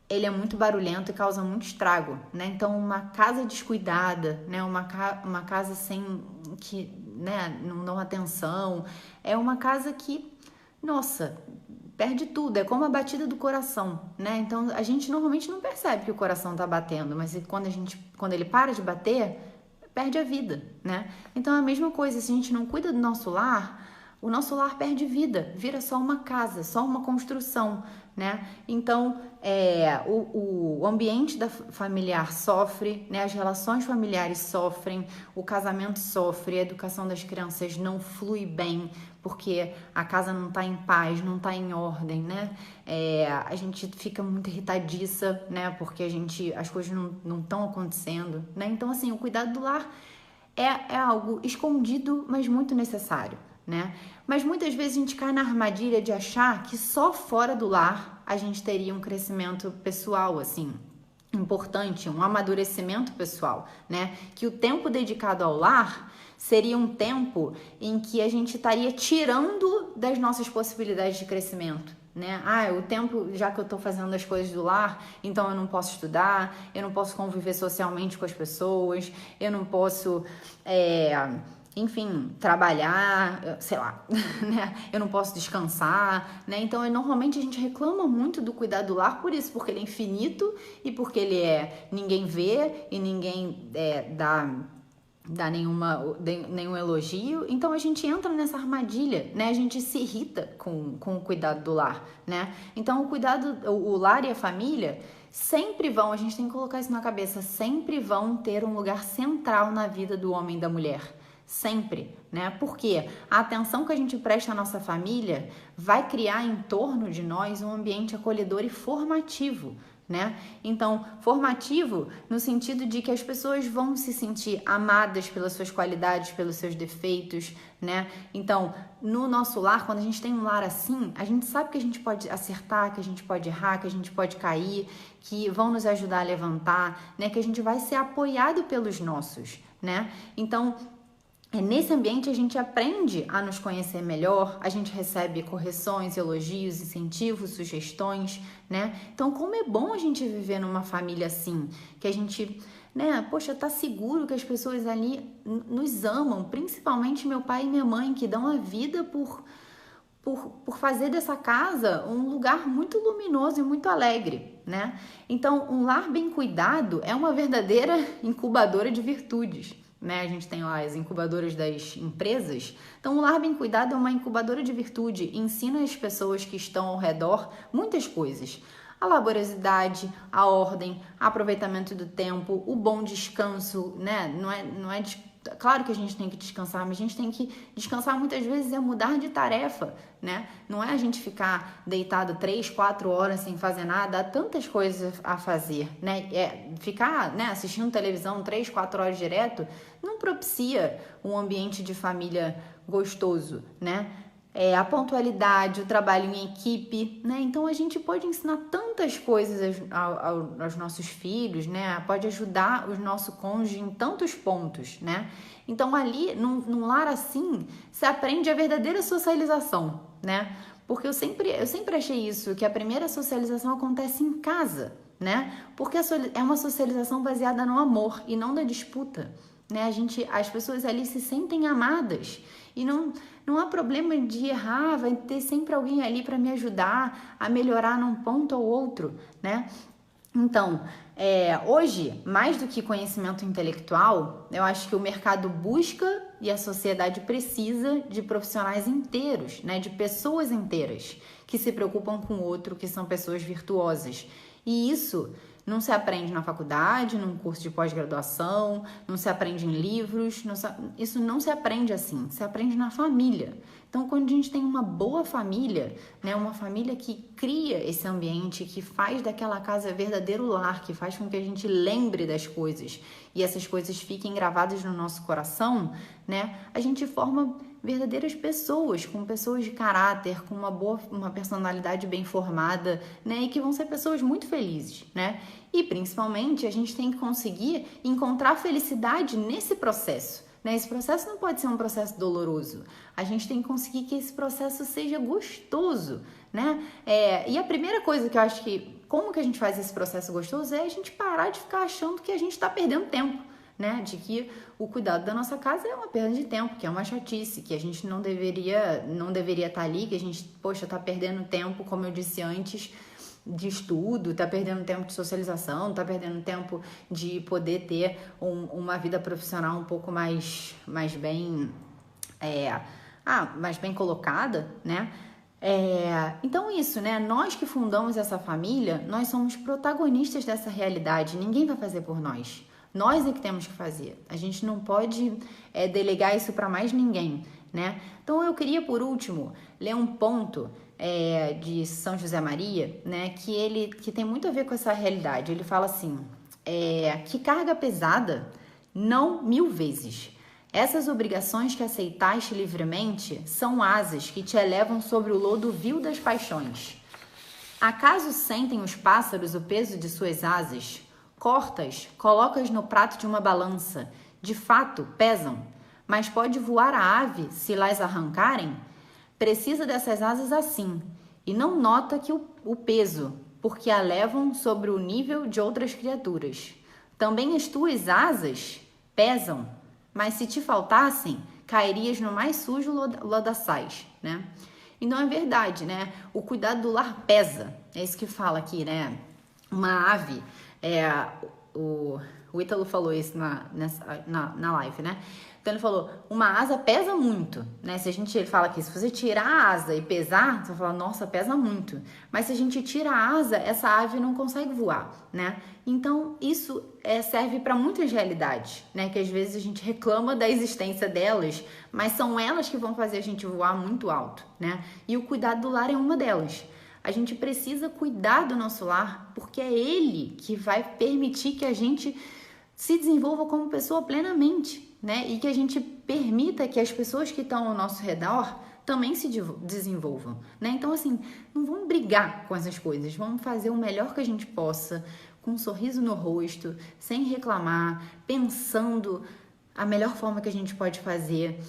ele é muito barulhento e causa muito estrago, né? Então, uma casa descuidada, né? Uma casa sem que, né? Não dão atenção, é uma casa que, nossa, perde tudo, é como a batida do coração, né? Então a gente normalmente não percebe que o coração tá batendo, mas quando ele para de bater, perde a vida, né? Então é a mesma coisa, se a gente não cuida do nosso lar, o nosso lar perde vida, vira só uma casa, só uma construção, né? Então o ambiente familiar sofre, né? As relações familiares sofrem, o casamento sofre, a educação das crianças não flui bem, porque a casa não tá em paz, não tá em ordem, né? A gente fica muito irritadiça, né? Porque as coisas não estão acontecendo, né? Então, assim, o cuidado do lar é algo escondido, mas muito necessário, né? Mas muitas vezes a gente cai na armadilha de achar que só fora do lar a gente teria um crescimento pessoal, assim, importante, um amadurecimento pessoal, né? Que o tempo dedicado ao lar seria um tempo em que a gente estaria tirando das nossas possibilidades de crescimento, né? O tempo, já que eu tô fazendo as coisas do lar, então eu não posso estudar, eu não posso conviver socialmente com as pessoas, eu não posso, enfim, trabalhar, sei lá, né? Eu não posso descansar, né? Então, normalmente a gente reclama muito do cuidado do lar por isso, porque ele é infinito e porque ninguém vê e ninguém dá nenhum elogio, então a gente entra nessa armadilha, né? A gente se irrita com o cuidado do lar, né? Então o lar e a família sempre vão, a gente tem que colocar isso na cabeça, sempre vão ter um lugar central na vida do homem e da mulher. Sempre, né? Porque a atenção que a gente presta à nossa família vai criar em torno de nós um ambiente acolhedor e formativo, né? Então, formativo no sentido de que as pessoas vão se sentir amadas pelas suas qualidades, pelos seus defeitos, né? Então, no nosso lar, quando a gente tem um lar assim, a gente sabe que a gente pode acertar, que a gente pode errar, que a gente pode cair, que vão nos ajudar a levantar, né? Que a gente vai ser apoiado pelos nossos, né? Então, nesse ambiente a gente aprende a nos conhecer melhor, a gente recebe correções, elogios, incentivos, sugestões, né? Então, como é bom a gente viver numa família assim, que a gente, né, poxa, tá seguro que as pessoas ali nos amam, principalmente meu pai e minha mãe, que dão a vida por fazer dessa casa um lugar muito luminoso e muito alegre, né? Então, um lar bem cuidado é uma verdadeira incubadora de virtudes, né? A gente tem lá as incubadoras das empresas. Então, o lar bem cuidado é uma incubadora de virtude, ensina as pessoas que estão ao redor muitas coisas. A laboriosidade, a ordem, aproveitamento do tempo, o bom descanso, né? Claro que a gente tem que descansar, mas a gente tem que descansar muitas vezes é mudar de tarefa, né? Não é a gente ficar deitado 3, 4 horas sem fazer nada, há tantas coisas a fazer, né? Ficar, né, assistindo televisão 3, 4 horas direto não propicia um ambiente de família gostoso, né? A pontualidade, o trabalho em equipe, né? Então a gente pode ensinar tantas coisas aos nossos filhos, né? Pode ajudar o nosso cônjuge em tantos pontos, né? Então ali, num lar assim, se aprende a verdadeira socialização, né? Porque eu sempre achei isso, que a primeira socialização acontece em casa, né? Porque é uma socialização baseada no amor e não na disputa, né? As pessoas ali se sentem amadas e não há problema de errar, vai ter sempre alguém ali para me ajudar a melhorar num ponto ou outro, né? Então, hoje, mais do que conhecimento intelectual, eu acho que o mercado busca e a sociedade precisa de profissionais inteiros, né? De pessoas inteiras que se preocupam com o outro, que são pessoas virtuosas. E isso não se aprende na faculdade, num curso de pós-graduação, não se aprende em livros, isso não se aprende assim, se aprende na família. Então, quando a gente tem uma boa família, né, uma família que cria esse ambiente, que faz daquela casa verdadeiro lar, que faz com que a gente lembre das coisas e essas coisas fiquem gravadas no nosso coração, né, a gente forma verdadeiras pessoas, com pessoas de caráter, com uma personalidade bem formada, né, e que vão ser pessoas muito felizes, né? E principalmente a gente tem que conseguir encontrar felicidade nesse processo. Né? Esse processo não pode ser um processo doloroso. A gente tem que conseguir que esse processo seja gostoso, né? E a primeira coisa que eu acho que, como que a gente faz esse processo gostoso é a gente parar de ficar achando que a gente está perdendo tempo, né? De que o cuidado da nossa casa é uma perda de tempo, que é uma chatice, que a gente não deveria estar ali, que a gente, poxa, tá perdendo tempo, como eu disse antes, de estudo, tá perdendo tempo de socialização, tá perdendo tempo de poder ter uma vida profissional um pouco mais bem mais bem colocada, né? Então isso, né? Nós que fundamos essa família, nós somos protagonistas dessa realidade, ninguém vai fazer por nós. Nós é que temos que fazer. A gente não pode delegar isso para mais ninguém, né? Então eu queria, por último, ler um ponto de São José Maria, né? Que tem muito a ver com essa realidade. Ele fala assim, que carga pesada, não 1000 vezes. Essas obrigações que aceitaste livremente são asas que te elevam sobre o lodo vil das paixões. Acaso sentem os pássaros o peso de suas asas? Cortas, colocas no prato de uma balança. De fato, pesam. Mas pode voar a ave se las arrancarem? Precisa dessas asas assim. E não nota que o peso, porque a levam sobre o nível de outras criaturas. Também as tuas asas pesam, mas se te faltassem, cairias no mais sujo lodaçais, né? Então é verdade, né? O cuidado do lar pesa. É isso que fala aqui, né? Uma ave... O Ítalo falou isso na live, né? Então ele falou, uma asa pesa muito, né? Ele fala que se você tirar a asa e pesar, você vai falar, nossa, pesa muito. Mas se a gente tira a asa, essa ave não consegue voar, né? Então isso serve para muitas realidades, né? Que às vezes a gente reclama da existência delas, mas são elas que vão fazer a gente voar muito alto, né? E o cuidado do lar é uma delas. A gente precisa cuidar do nosso lar, porque é ele que vai permitir que a gente se desenvolva como pessoa plenamente, né? E que a gente permita que as pessoas que estão ao nosso redor também se desenvolvam, né? Então, assim, não vamos brigar com essas coisas, vamos fazer o melhor que a gente possa, com um sorriso no rosto, sem reclamar, pensando a melhor forma que a gente pode fazer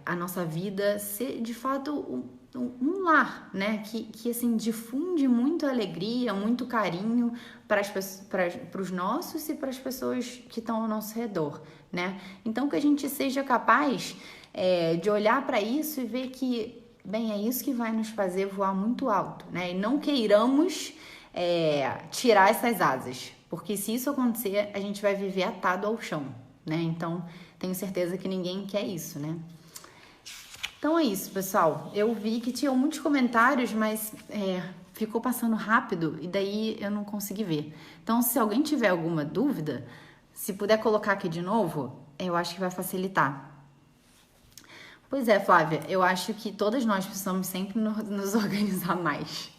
a nossa vida ser, de fato, um lar, né? Que assim, difunde muito alegria, muito carinho para os nossos e para as pessoas que estão ao nosso redor, né? Então, que a gente seja capaz de olhar para isso e ver que, bem, é isso que vai nos fazer voar muito alto, né? E não queiramos tirar essas asas, porque se isso acontecer, a gente vai viver atado ao chão, né? Então, tenho certeza que ninguém quer isso, né? Então é isso, pessoal. Eu vi que tinham muitos comentários, mas ficou passando rápido e daí eu não consegui ver. Então, se alguém tiver alguma dúvida, se puder colocar aqui de novo, eu acho que vai facilitar. Pois é, Flávia, eu acho que todas nós precisamos sempre nos organizar mais.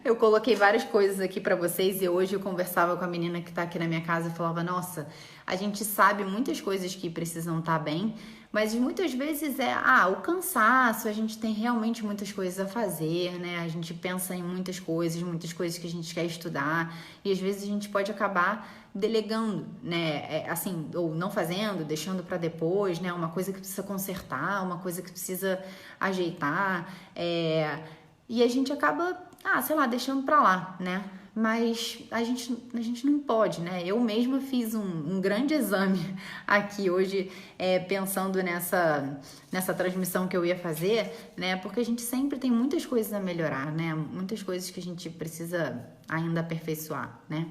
Eu coloquei várias coisas aqui pra vocês e hoje eu conversava com a menina que tá aqui na minha casa e falava, nossa, a gente sabe muitas coisas que precisam estar bem, mas muitas vezes o cansaço, a gente tem realmente muitas coisas a fazer, né? A gente pensa em muitas coisas que a gente quer estudar e às vezes a gente pode acabar delegando, né? Assim, ou não fazendo, deixando para depois, né? Uma coisa que precisa consertar, uma coisa que precisa ajeitar, e a gente acaba, deixando para lá, né? Mas a gente não pode, né? Eu mesma fiz um grande exame aqui hoje, pensando nessa transmissão que eu ia fazer, né? Porque a gente sempre tem muitas coisas a melhorar, né? Muitas coisas que a gente precisa ainda aperfeiçoar, né?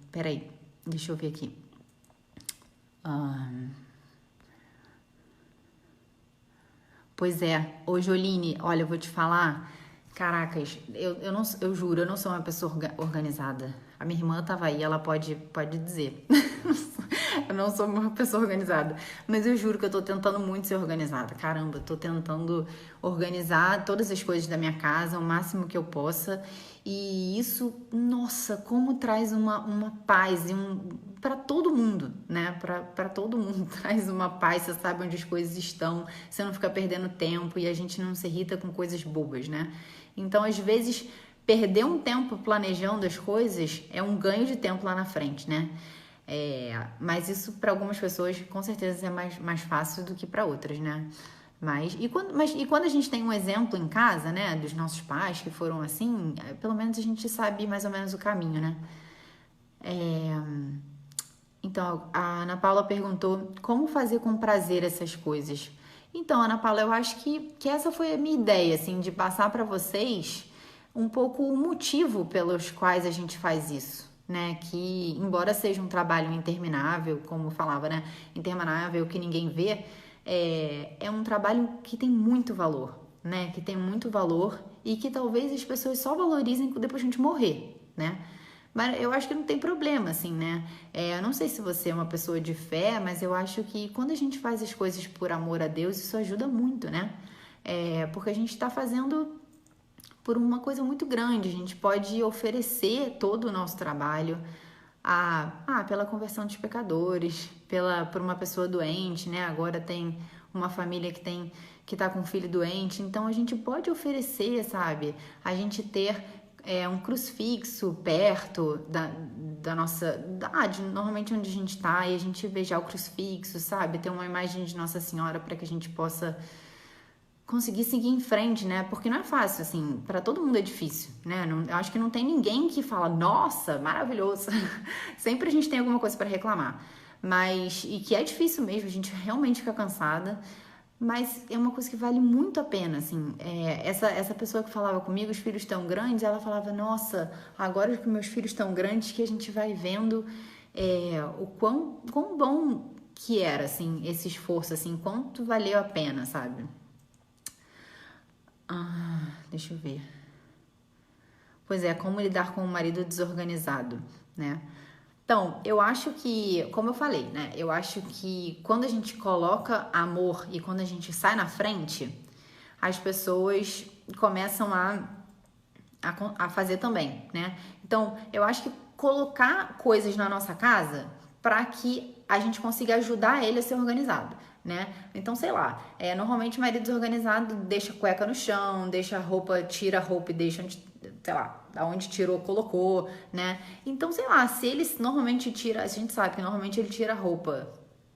Peraí, deixa eu ver aqui. Pois é, ô Joline, olha, eu vou te falar, caracas, eu juro, eu não sou uma pessoa organizada. A minha irmã tava aí, ela pode dizer. Eu não sou uma pessoa organizada, mas eu juro que eu tô tentando muito ser organizada. Caramba, eu tô tentando organizar todas as coisas da minha casa o máximo que eu possa. E isso, nossa, como traz uma paz e para todo mundo, né? Para todo mundo traz uma paz, você sabe onde as coisas estão, você não fica perdendo tempo e a gente não se irrita com coisas bobas, né? Então, às vezes, perder um tempo planejando as coisas é um ganho de tempo lá na frente, né? Mas isso para algumas pessoas com certeza é mais fácil do que para outras, né? E quando a gente tem um exemplo em casa, né, dos nossos pais que foram assim, pelo menos a gente sabe mais ou menos o caminho, né? Então, a Ana Paula perguntou como fazer com prazer essas coisas. Então, Ana Paula, eu acho que essa foi a minha ideia, assim, de passar para vocês um pouco o motivo pelos quais a gente faz isso, né? Que, embora seja um trabalho interminável, como eu falava, né? Interminável, que ninguém vê, é um trabalho que tem muito valor, né? Que tem muito valor e que talvez as pessoas só valorizem depois de a gente morrer, né? Mas eu acho que não tem problema, assim, né? Eu não sei se você é uma pessoa de fé, mas eu acho que quando a gente faz as coisas por amor a Deus, isso ajuda muito, né? Porque a gente está fazendo por uma coisa muito grande. A gente pode oferecer todo o nosso trabalho pela conversão dos pecadores, por uma pessoa doente, né? Agora tem uma família que tá com um filho doente, então a gente pode oferecer, sabe? A gente ter um crucifixo perto da nossa... normalmente onde a gente tá, e a gente beijar o crucifixo, sabe? Ter uma imagem de Nossa Senhora para que a gente possa conseguir seguir em frente, né? Porque não é fácil, assim, para todo mundo é difícil, né? Eu acho que não tem ninguém que fala, nossa, maravilhoso. Sempre a gente tem alguma coisa para reclamar. E que é difícil mesmo, a gente realmente fica cansada, mas é uma coisa que vale muito a pena, assim. Essa pessoa que falava comigo, os filhos tão grandes, ela falava, nossa, agora que meus filhos tão grandes, que a gente vai vendo o quão bom que era, assim, esse esforço, assim, quanto valeu a pena, sabe? Deixa eu ver. Pois é, como lidar com um marido desorganizado, né? Então, eu acho que, como eu falei, né? Eu acho que quando a gente coloca amor e quando a gente sai na frente, as pessoas começam a fazer também, né? Então, eu acho que colocar coisas na nossa casa para que a gente consiga ajudar ele a ser organizado, né? Então, sei lá, normalmente o marido desorganizado deixa a cueca no chão, tira a roupa e deixa, sei lá, da onde tirou, colocou, né? Então, sei lá, se ele normalmente tira, a gente sabe que normalmente ele tira a roupa,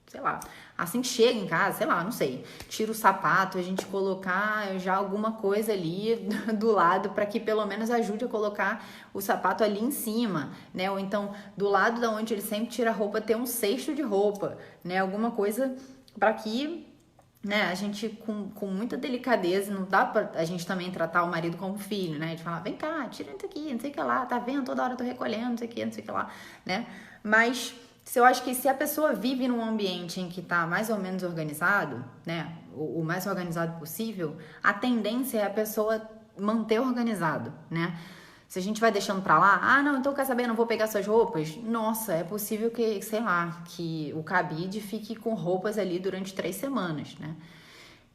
sei lá, assim que chega em casa, sei lá, não sei, tira o sapato, a gente colocar já alguma coisa ali do lado para que pelo menos ajude a colocar o sapato ali em cima, né? Ou então do lado da onde ele sempre tira a roupa ter um cesto de roupa, né? Alguma coisa para que, né, a gente com muita delicadeza, não dá pra a gente também tratar o marido como filho, né? De falar, vem cá, tira isso aqui, não sei o que lá, tá vendo? Toda hora eu tô recolhendo, não sei o que lá, né? Mas eu acho que se a pessoa vive num ambiente em que tá mais ou menos organizado, né, o mais organizado possível, a tendência é a pessoa manter organizado, né? Se a gente vai deixando pra lá, não, então quer saber, não vou pegar suas roupas. Nossa, é possível que, sei lá, que o cabide fique com roupas ali durante 3 semanas, né?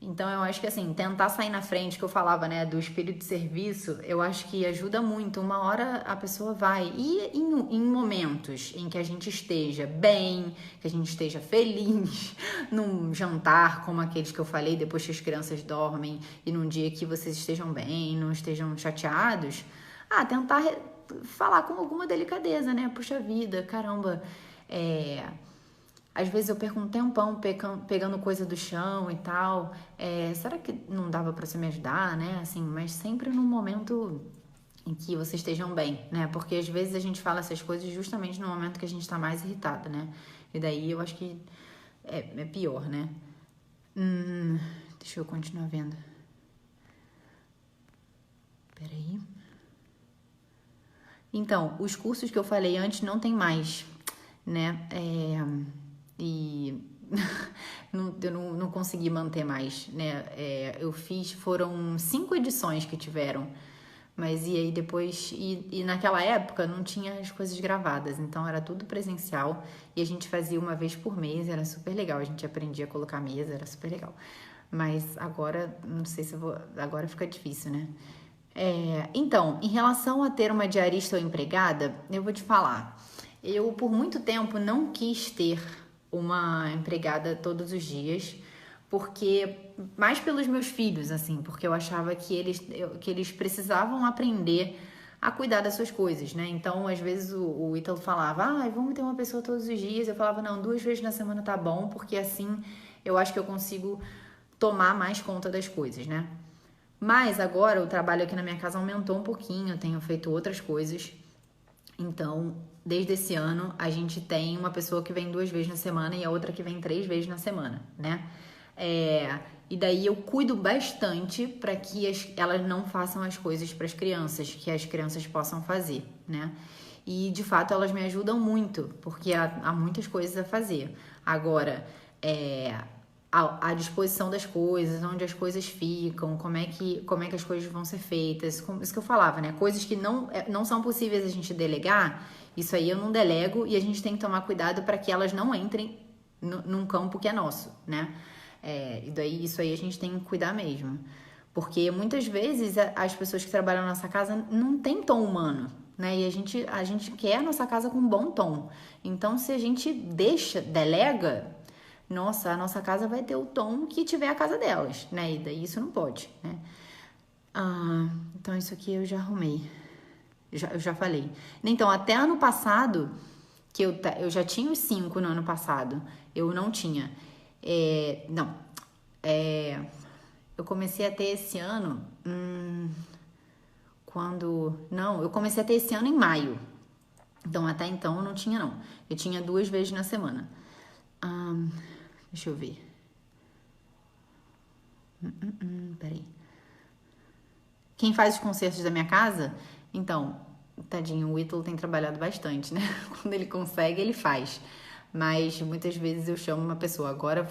Então, eu acho que, assim, tentar sair na frente, que eu falava, né, do espírito de serviço, eu acho que ajuda muito. Uma hora a pessoa vai. E em momentos em que a gente esteja bem, que a gente esteja feliz, num jantar como aqueles que eu falei, depois que as crianças dormem, e num dia que vocês estejam bem, não estejam chateados, tentar falar com alguma delicadeza, né? Puxa vida, caramba, às vezes eu perco um tempão pegando coisa do chão e tal. Será que não dava pra você me ajudar, né? Assim, mas sempre num momento em que vocês estejam bem, né? Porque às vezes a gente fala essas coisas justamente no momento que a gente tá mais irritada, né? E daí eu acho que é pior, né? Deixa eu continuar vendo. Peraí. Então, os cursos que eu falei antes não tem mais, né? E eu não consegui manter mais, né? Eu fiz, foram 5 edições que tiveram, mas e aí depois, e naquela época não tinha as coisas gravadas, então era tudo presencial e a gente fazia uma vez por mês, era super legal, a gente aprendia a colocar mesa, era super legal. Mas agora, não sei se eu vou, agora fica difícil, né? Então, em relação a ter uma diarista ou empregada, eu vou te falar. Eu, por muito tempo, não quis ter uma empregada todos os dias, porque mais pelos meus filhos, assim, porque eu achava que eles precisavam aprender a cuidar das suas coisas, né? Então, às vezes o Ítalo falava, vamos ter uma pessoa todos os dias. Eu falava, não, 2 vezes na semana tá bom, porque assim eu acho que eu consigo tomar mais conta das coisas, né? Mas agora o trabalho aqui na minha casa aumentou um pouquinho, eu tenho feito outras coisas. Então, desde esse ano, a gente tem uma pessoa que vem 2 vezes na semana e a outra que vem 3 vezes na semana, né? E daí eu cuido bastante para que elas não façam as coisas para as crianças, que as crianças possam fazer, né? E de fato elas me ajudam muito, porque há muitas coisas a fazer. Agora, a disposição das coisas, onde as coisas ficam, como é que as coisas vão ser feitas, isso que eu falava, né? Coisas que não são possíveis a gente delegar, isso aí eu não delego e a gente tem que tomar cuidado para que elas não entrem num campo que é nosso, né? E daí isso aí a gente tem que cuidar mesmo. Porque muitas vezes as pessoas que trabalham na nossa casa não têm tom humano, né? E a gente quer a nossa casa com bom tom. Então, se a gente delega, nossa, a nossa casa vai ter o tom que tiver a casa delas, né? E daí isso não pode, né? Então isso aqui eu já arrumei. Eu já falei. Então, até ano passado, que eu já tinha os 5 no ano passado, eu não tinha. Eu comecei a ter esse ano. Eu comecei a ter esse ano em maio. Então, até então eu não tinha, não. Eu tinha 2 vezes na semana. Deixa eu ver. Peraí. Quem faz os concertos da minha casa? Então, tadinho, o Ítalo tem trabalhado bastante, né? Quando ele consegue, ele faz. Mas muitas vezes eu chamo uma pessoa. Agora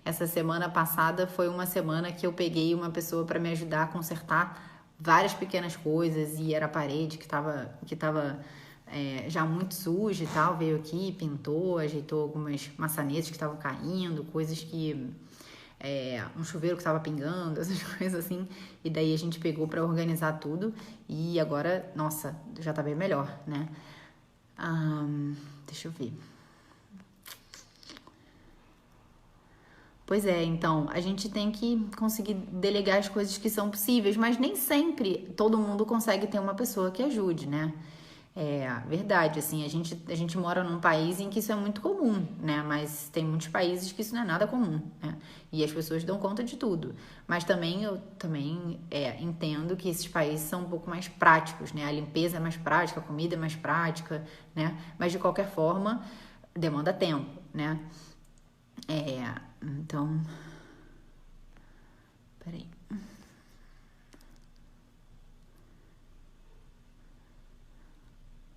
essa semana passada foi uma semana que eu peguei uma pessoa para me ajudar a consertar várias pequenas coisas e era a parede que tava já muito suja e tal. Veio aqui, pintou, ajeitou algumas maçanetas que estavam caindo, coisas que... um chuveiro que estava pingando, essas coisas assim. E daí a gente pegou para organizar tudo e agora, nossa, já tá bem melhor, né? Deixa eu ver. Pois é, então, a gente tem que conseguir delegar as coisas que são possíveis, mas nem sempre todo mundo consegue ter uma pessoa que ajude, né? Verdade, assim, a gente mora num país em que isso é muito comum, né? Mas tem muitos países que isso não é nada comum, né? E as pessoas dão conta de tudo. Mas eu também entendo que esses países são um pouco mais práticos, né? A limpeza é mais prática, a comida é mais prática, né? Mas de qualquer forma, demanda tempo, né? Então... Peraí.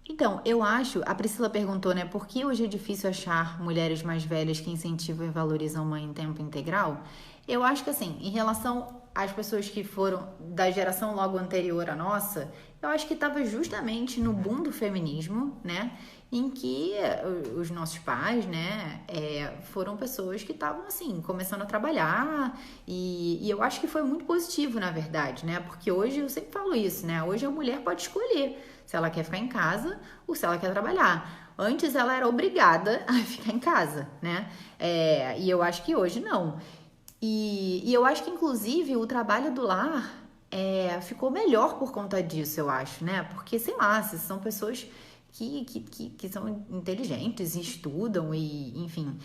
Então, eu acho, a Priscila perguntou, né, por que hoje é difícil achar mulheres mais velhas que incentivam e valorizam mãe em tempo integral? Eu acho que, assim, em relação às pessoas que foram da geração logo anterior à nossa, eu acho que estava justamente no boom do feminismo, né, em que os nossos pais, né, foram pessoas que estavam, assim, começando a trabalhar e eu acho que foi muito positivo, na verdade, né, porque hoje, eu sempre falo isso, né, hoje a mulher pode escolher se ela quer ficar em casa ou se ela quer trabalhar. Antes ela era obrigada a ficar em casa, né? E eu acho que hoje não. E eu acho que, inclusive, o trabalho do lar ficou melhor por conta disso, eu acho, né? Porque, sei lá, se são pessoas que são inteligentes e estudam e, enfim,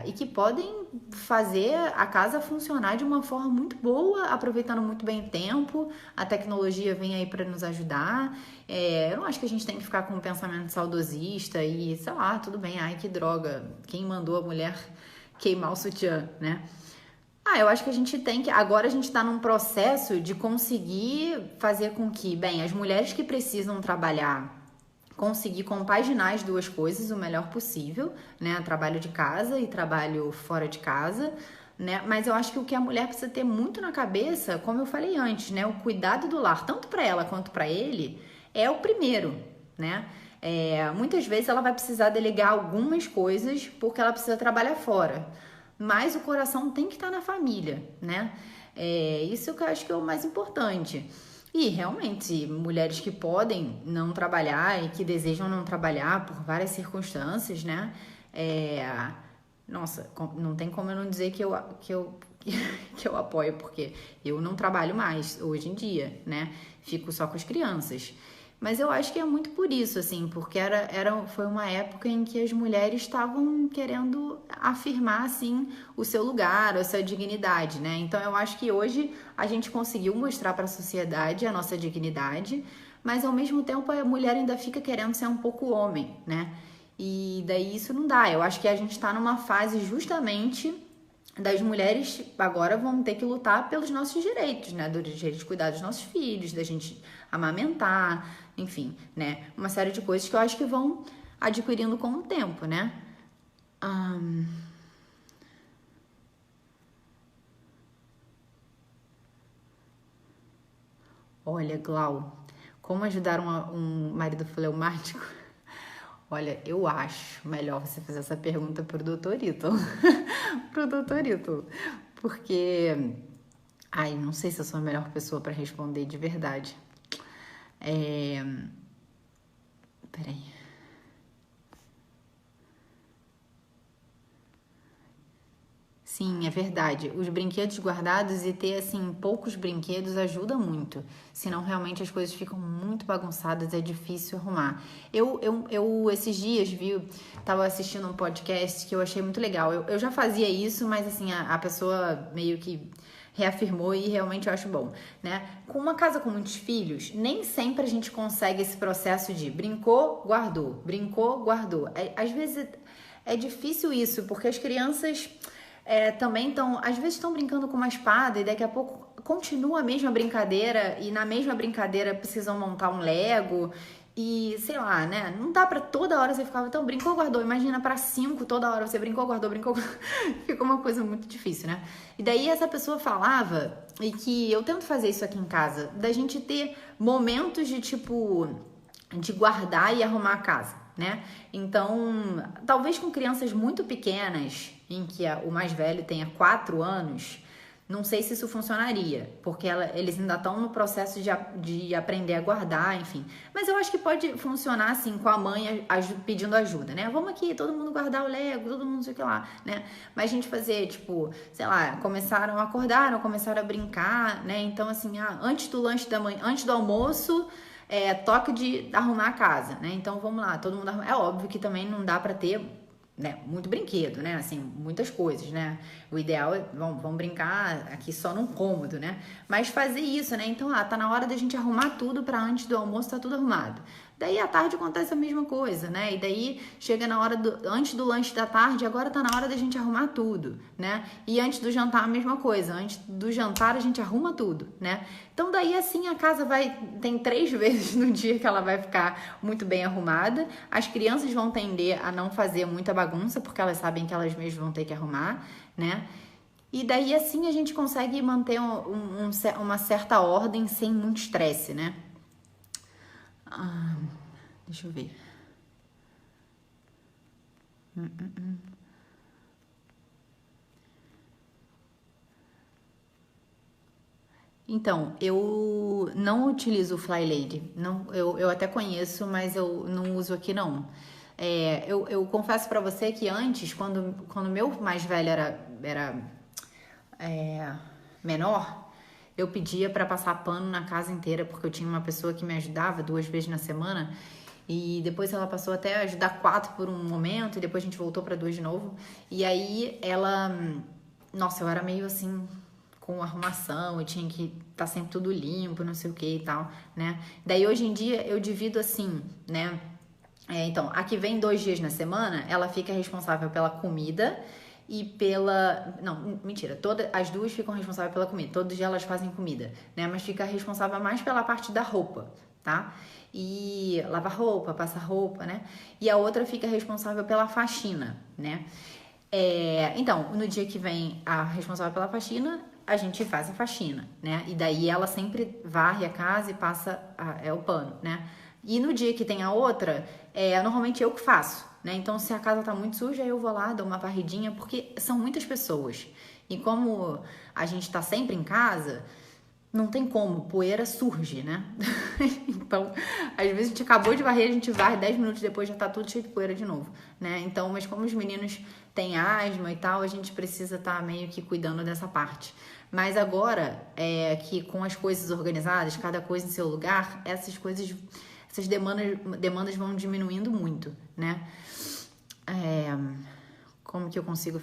e que podem fazer a casa funcionar de uma forma muito boa, aproveitando muito bem o tempo. A tecnologia vem aí para nos ajudar. Eu não acho que a gente tem que ficar com um pensamento saudosista e, sei lá, tudo bem, ai que droga, quem mandou a mulher queimar o sutiã, né? Eu acho que a gente tem que. Agora a gente está num processo de conseguir fazer com que, bem, as mulheres que precisam trabalhar, conseguir compaginar as duas coisas o melhor possível, né? Trabalho de casa e trabalho fora de casa, né? Mas eu acho que o que a mulher precisa ter muito na cabeça, como eu falei antes, né? O cuidado do lar, tanto para ela quanto para ele, é o primeiro, né? Muitas vezes ela vai precisar delegar algumas coisas porque ela precisa trabalhar fora. Mas o coração tem que estar na família, né? Isso que eu acho que é o mais importante. E realmente, mulheres que podem não trabalhar e que desejam não trabalhar por várias circunstâncias, né? Nossa, não tem como eu não dizer que eu apoio, porque eu não trabalho mais hoje em dia, né? Fico só com as crianças. Mas eu acho que é muito por isso, assim, porque foi uma época em que as mulheres estavam querendo afirmar, assim, o seu lugar, a sua dignidade, né? Então eu acho que hoje a gente conseguiu mostrar para a sociedade a nossa dignidade, mas ao mesmo tempo a mulher ainda fica querendo ser um pouco homem, né? E daí isso não dá. Eu acho que a gente está numa fase justamente das mulheres agora vão ter que lutar pelos nossos direitos, né? Do direito de cuidar dos nossos filhos, da gente amamentar, enfim, né? Uma série de coisas que eu acho que vão adquirindo com o tempo, né? Olha, Glau, como ajudar um marido fleumático? Olha, eu acho melhor você fazer essa pergunta pro Dr. Ítalo. Pro Dr. Ítalo. Porque, não sei se eu sou a melhor pessoa para responder de verdade. Peraí. Sim, é verdade. Os brinquedos guardados e ter, assim, poucos brinquedos ajuda muito. Senão, realmente, as coisas ficam muito bagunçadas, é difícil arrumar. Eu esses dias, tava assistindo um podcast que eu achei muito legal. Eu já fazia isso, mas, assim, a pessoa meio que reafirmou e realmente eu acho bom, né? Com uma casa com muitos filhos, nem sempre a gente consegue esse processo de brincou, guardou, brincou, guardou. Às vezes é difícil isso, porque as crianças também estão, às vezes estão brincando com uma espada e daqui a pouco continua a mesma brincadeira e na mesma brincadeira precisam montar um Lego e sei lá, né? Não dá pra toda hora você ficar, então brincou, guardou. Imagina pra 5 toda hora você brincou, guardou, brincou. Ficou uma coisa muito difícil, né? E daí essa pessoa falava, e que eu tento fazer isso aqui em casa, da gente ter momentos de tipo, de guardar e arrumar a casa, né? Então, talvez com crianças muito pequenas, em que o mais velho tenha 4 anos, não sei se isso funcionaria, porque eles ainda estão no processo de aprender a guardar, enfim. Mas eu acho que pode funcionar assim, com a mãe pedindo ajuda, né? Vamos aqui, todo mundo guardar o Lego, todo mundo não sei o que lá, né? Mas a gente fazer, tipo, sei lá, acordaram, começaram a brincar, né? Então, assim, antes do lanche da manhã, antes do almoço, toque de arrumar a casa, né? Então, vamos lá, todo mundo arruma. É óbvio que também não dá pra ter, né, muito brinquedo, né, assim, muitas coisas, né, o ideal é, vamos brincar aqui só num cômodo, né, mas fazer isso, né, então, tá na hora da gente arrumar tudo para antes do almoço tá tudo arrumado. Daí à tarde acontece a mesma coisa, né? E daí chega na hora antes do lanche da tarde, agora tá na hora da gente arrumar tudo, né? E antes do jantar a mesma coisa, antes do jantar a gente arruma tudo, né? Então daí assim a casa tem 3 vezes no dia que ela vai ficar muito bem arrumada. As crianças vão tender a não fazer muita bagunça, porque elas sabem que elas mesmas vão ter que arrumar, né? E daí assim a gente consegue manter uma certa ordem sem muito estresse, né? Deixa eu ver. Então, eu não utilizo o Fly Lady. Não, eu até conheço, mas eu não uso aqui não. Eu confesso pra você que antes, quando meu mais velho era menor, eu pedia pra passar pano na casa inteira, porque eu tinha uma pessoa que me ajudava 2 vezes na semana. E depois ela passou até a ajudar 4 por um momento, e depois a gente voltou pra 2 de novo. E aí ela... Nossa, eu era meio assim, com arrumação, eu tinha que estar sempre tudo limpo, não sei o que e tal, né? Daí hoje em dia eu divido assim, né? Então, a que vem 2 dias na semana, ela fica responsável pela comida e pela... Não, mentira. As duas ficam responsáveis pela comida. Todos os dias elas fazem comida, né? Mas fica responsável mais pela parte da roupa, tá? E lava roupa, passa roupa, né? E a outra fica responsável pela faxina, né? Então, no dia que vem a responsável pela faxina, a gente faz a faxina, né? E daí ela sempre varre a casa e passa o pano, né? E no dia que tem a outra, normalmente eu que faço, né? Então, se a casa tá muito suja, eu vou lá, dou uma varridinha, porque são muitas pessoas. E como a gente tá sempre em casa, não tem como, poeira surge, né? Então, às vezes a gente acabou de varrer, a gente varre 10 minutos depois já tá tudo cheio de poeira de novo, né? Então, mas como os meninos têm asma e tal, a gente precisa estar meio que cuidando dessa parte. Mas agora, que com as coisas organizadas, cada coisa em seu lugar, essas demandas vão diminuindo muito, né? Como que eu consigo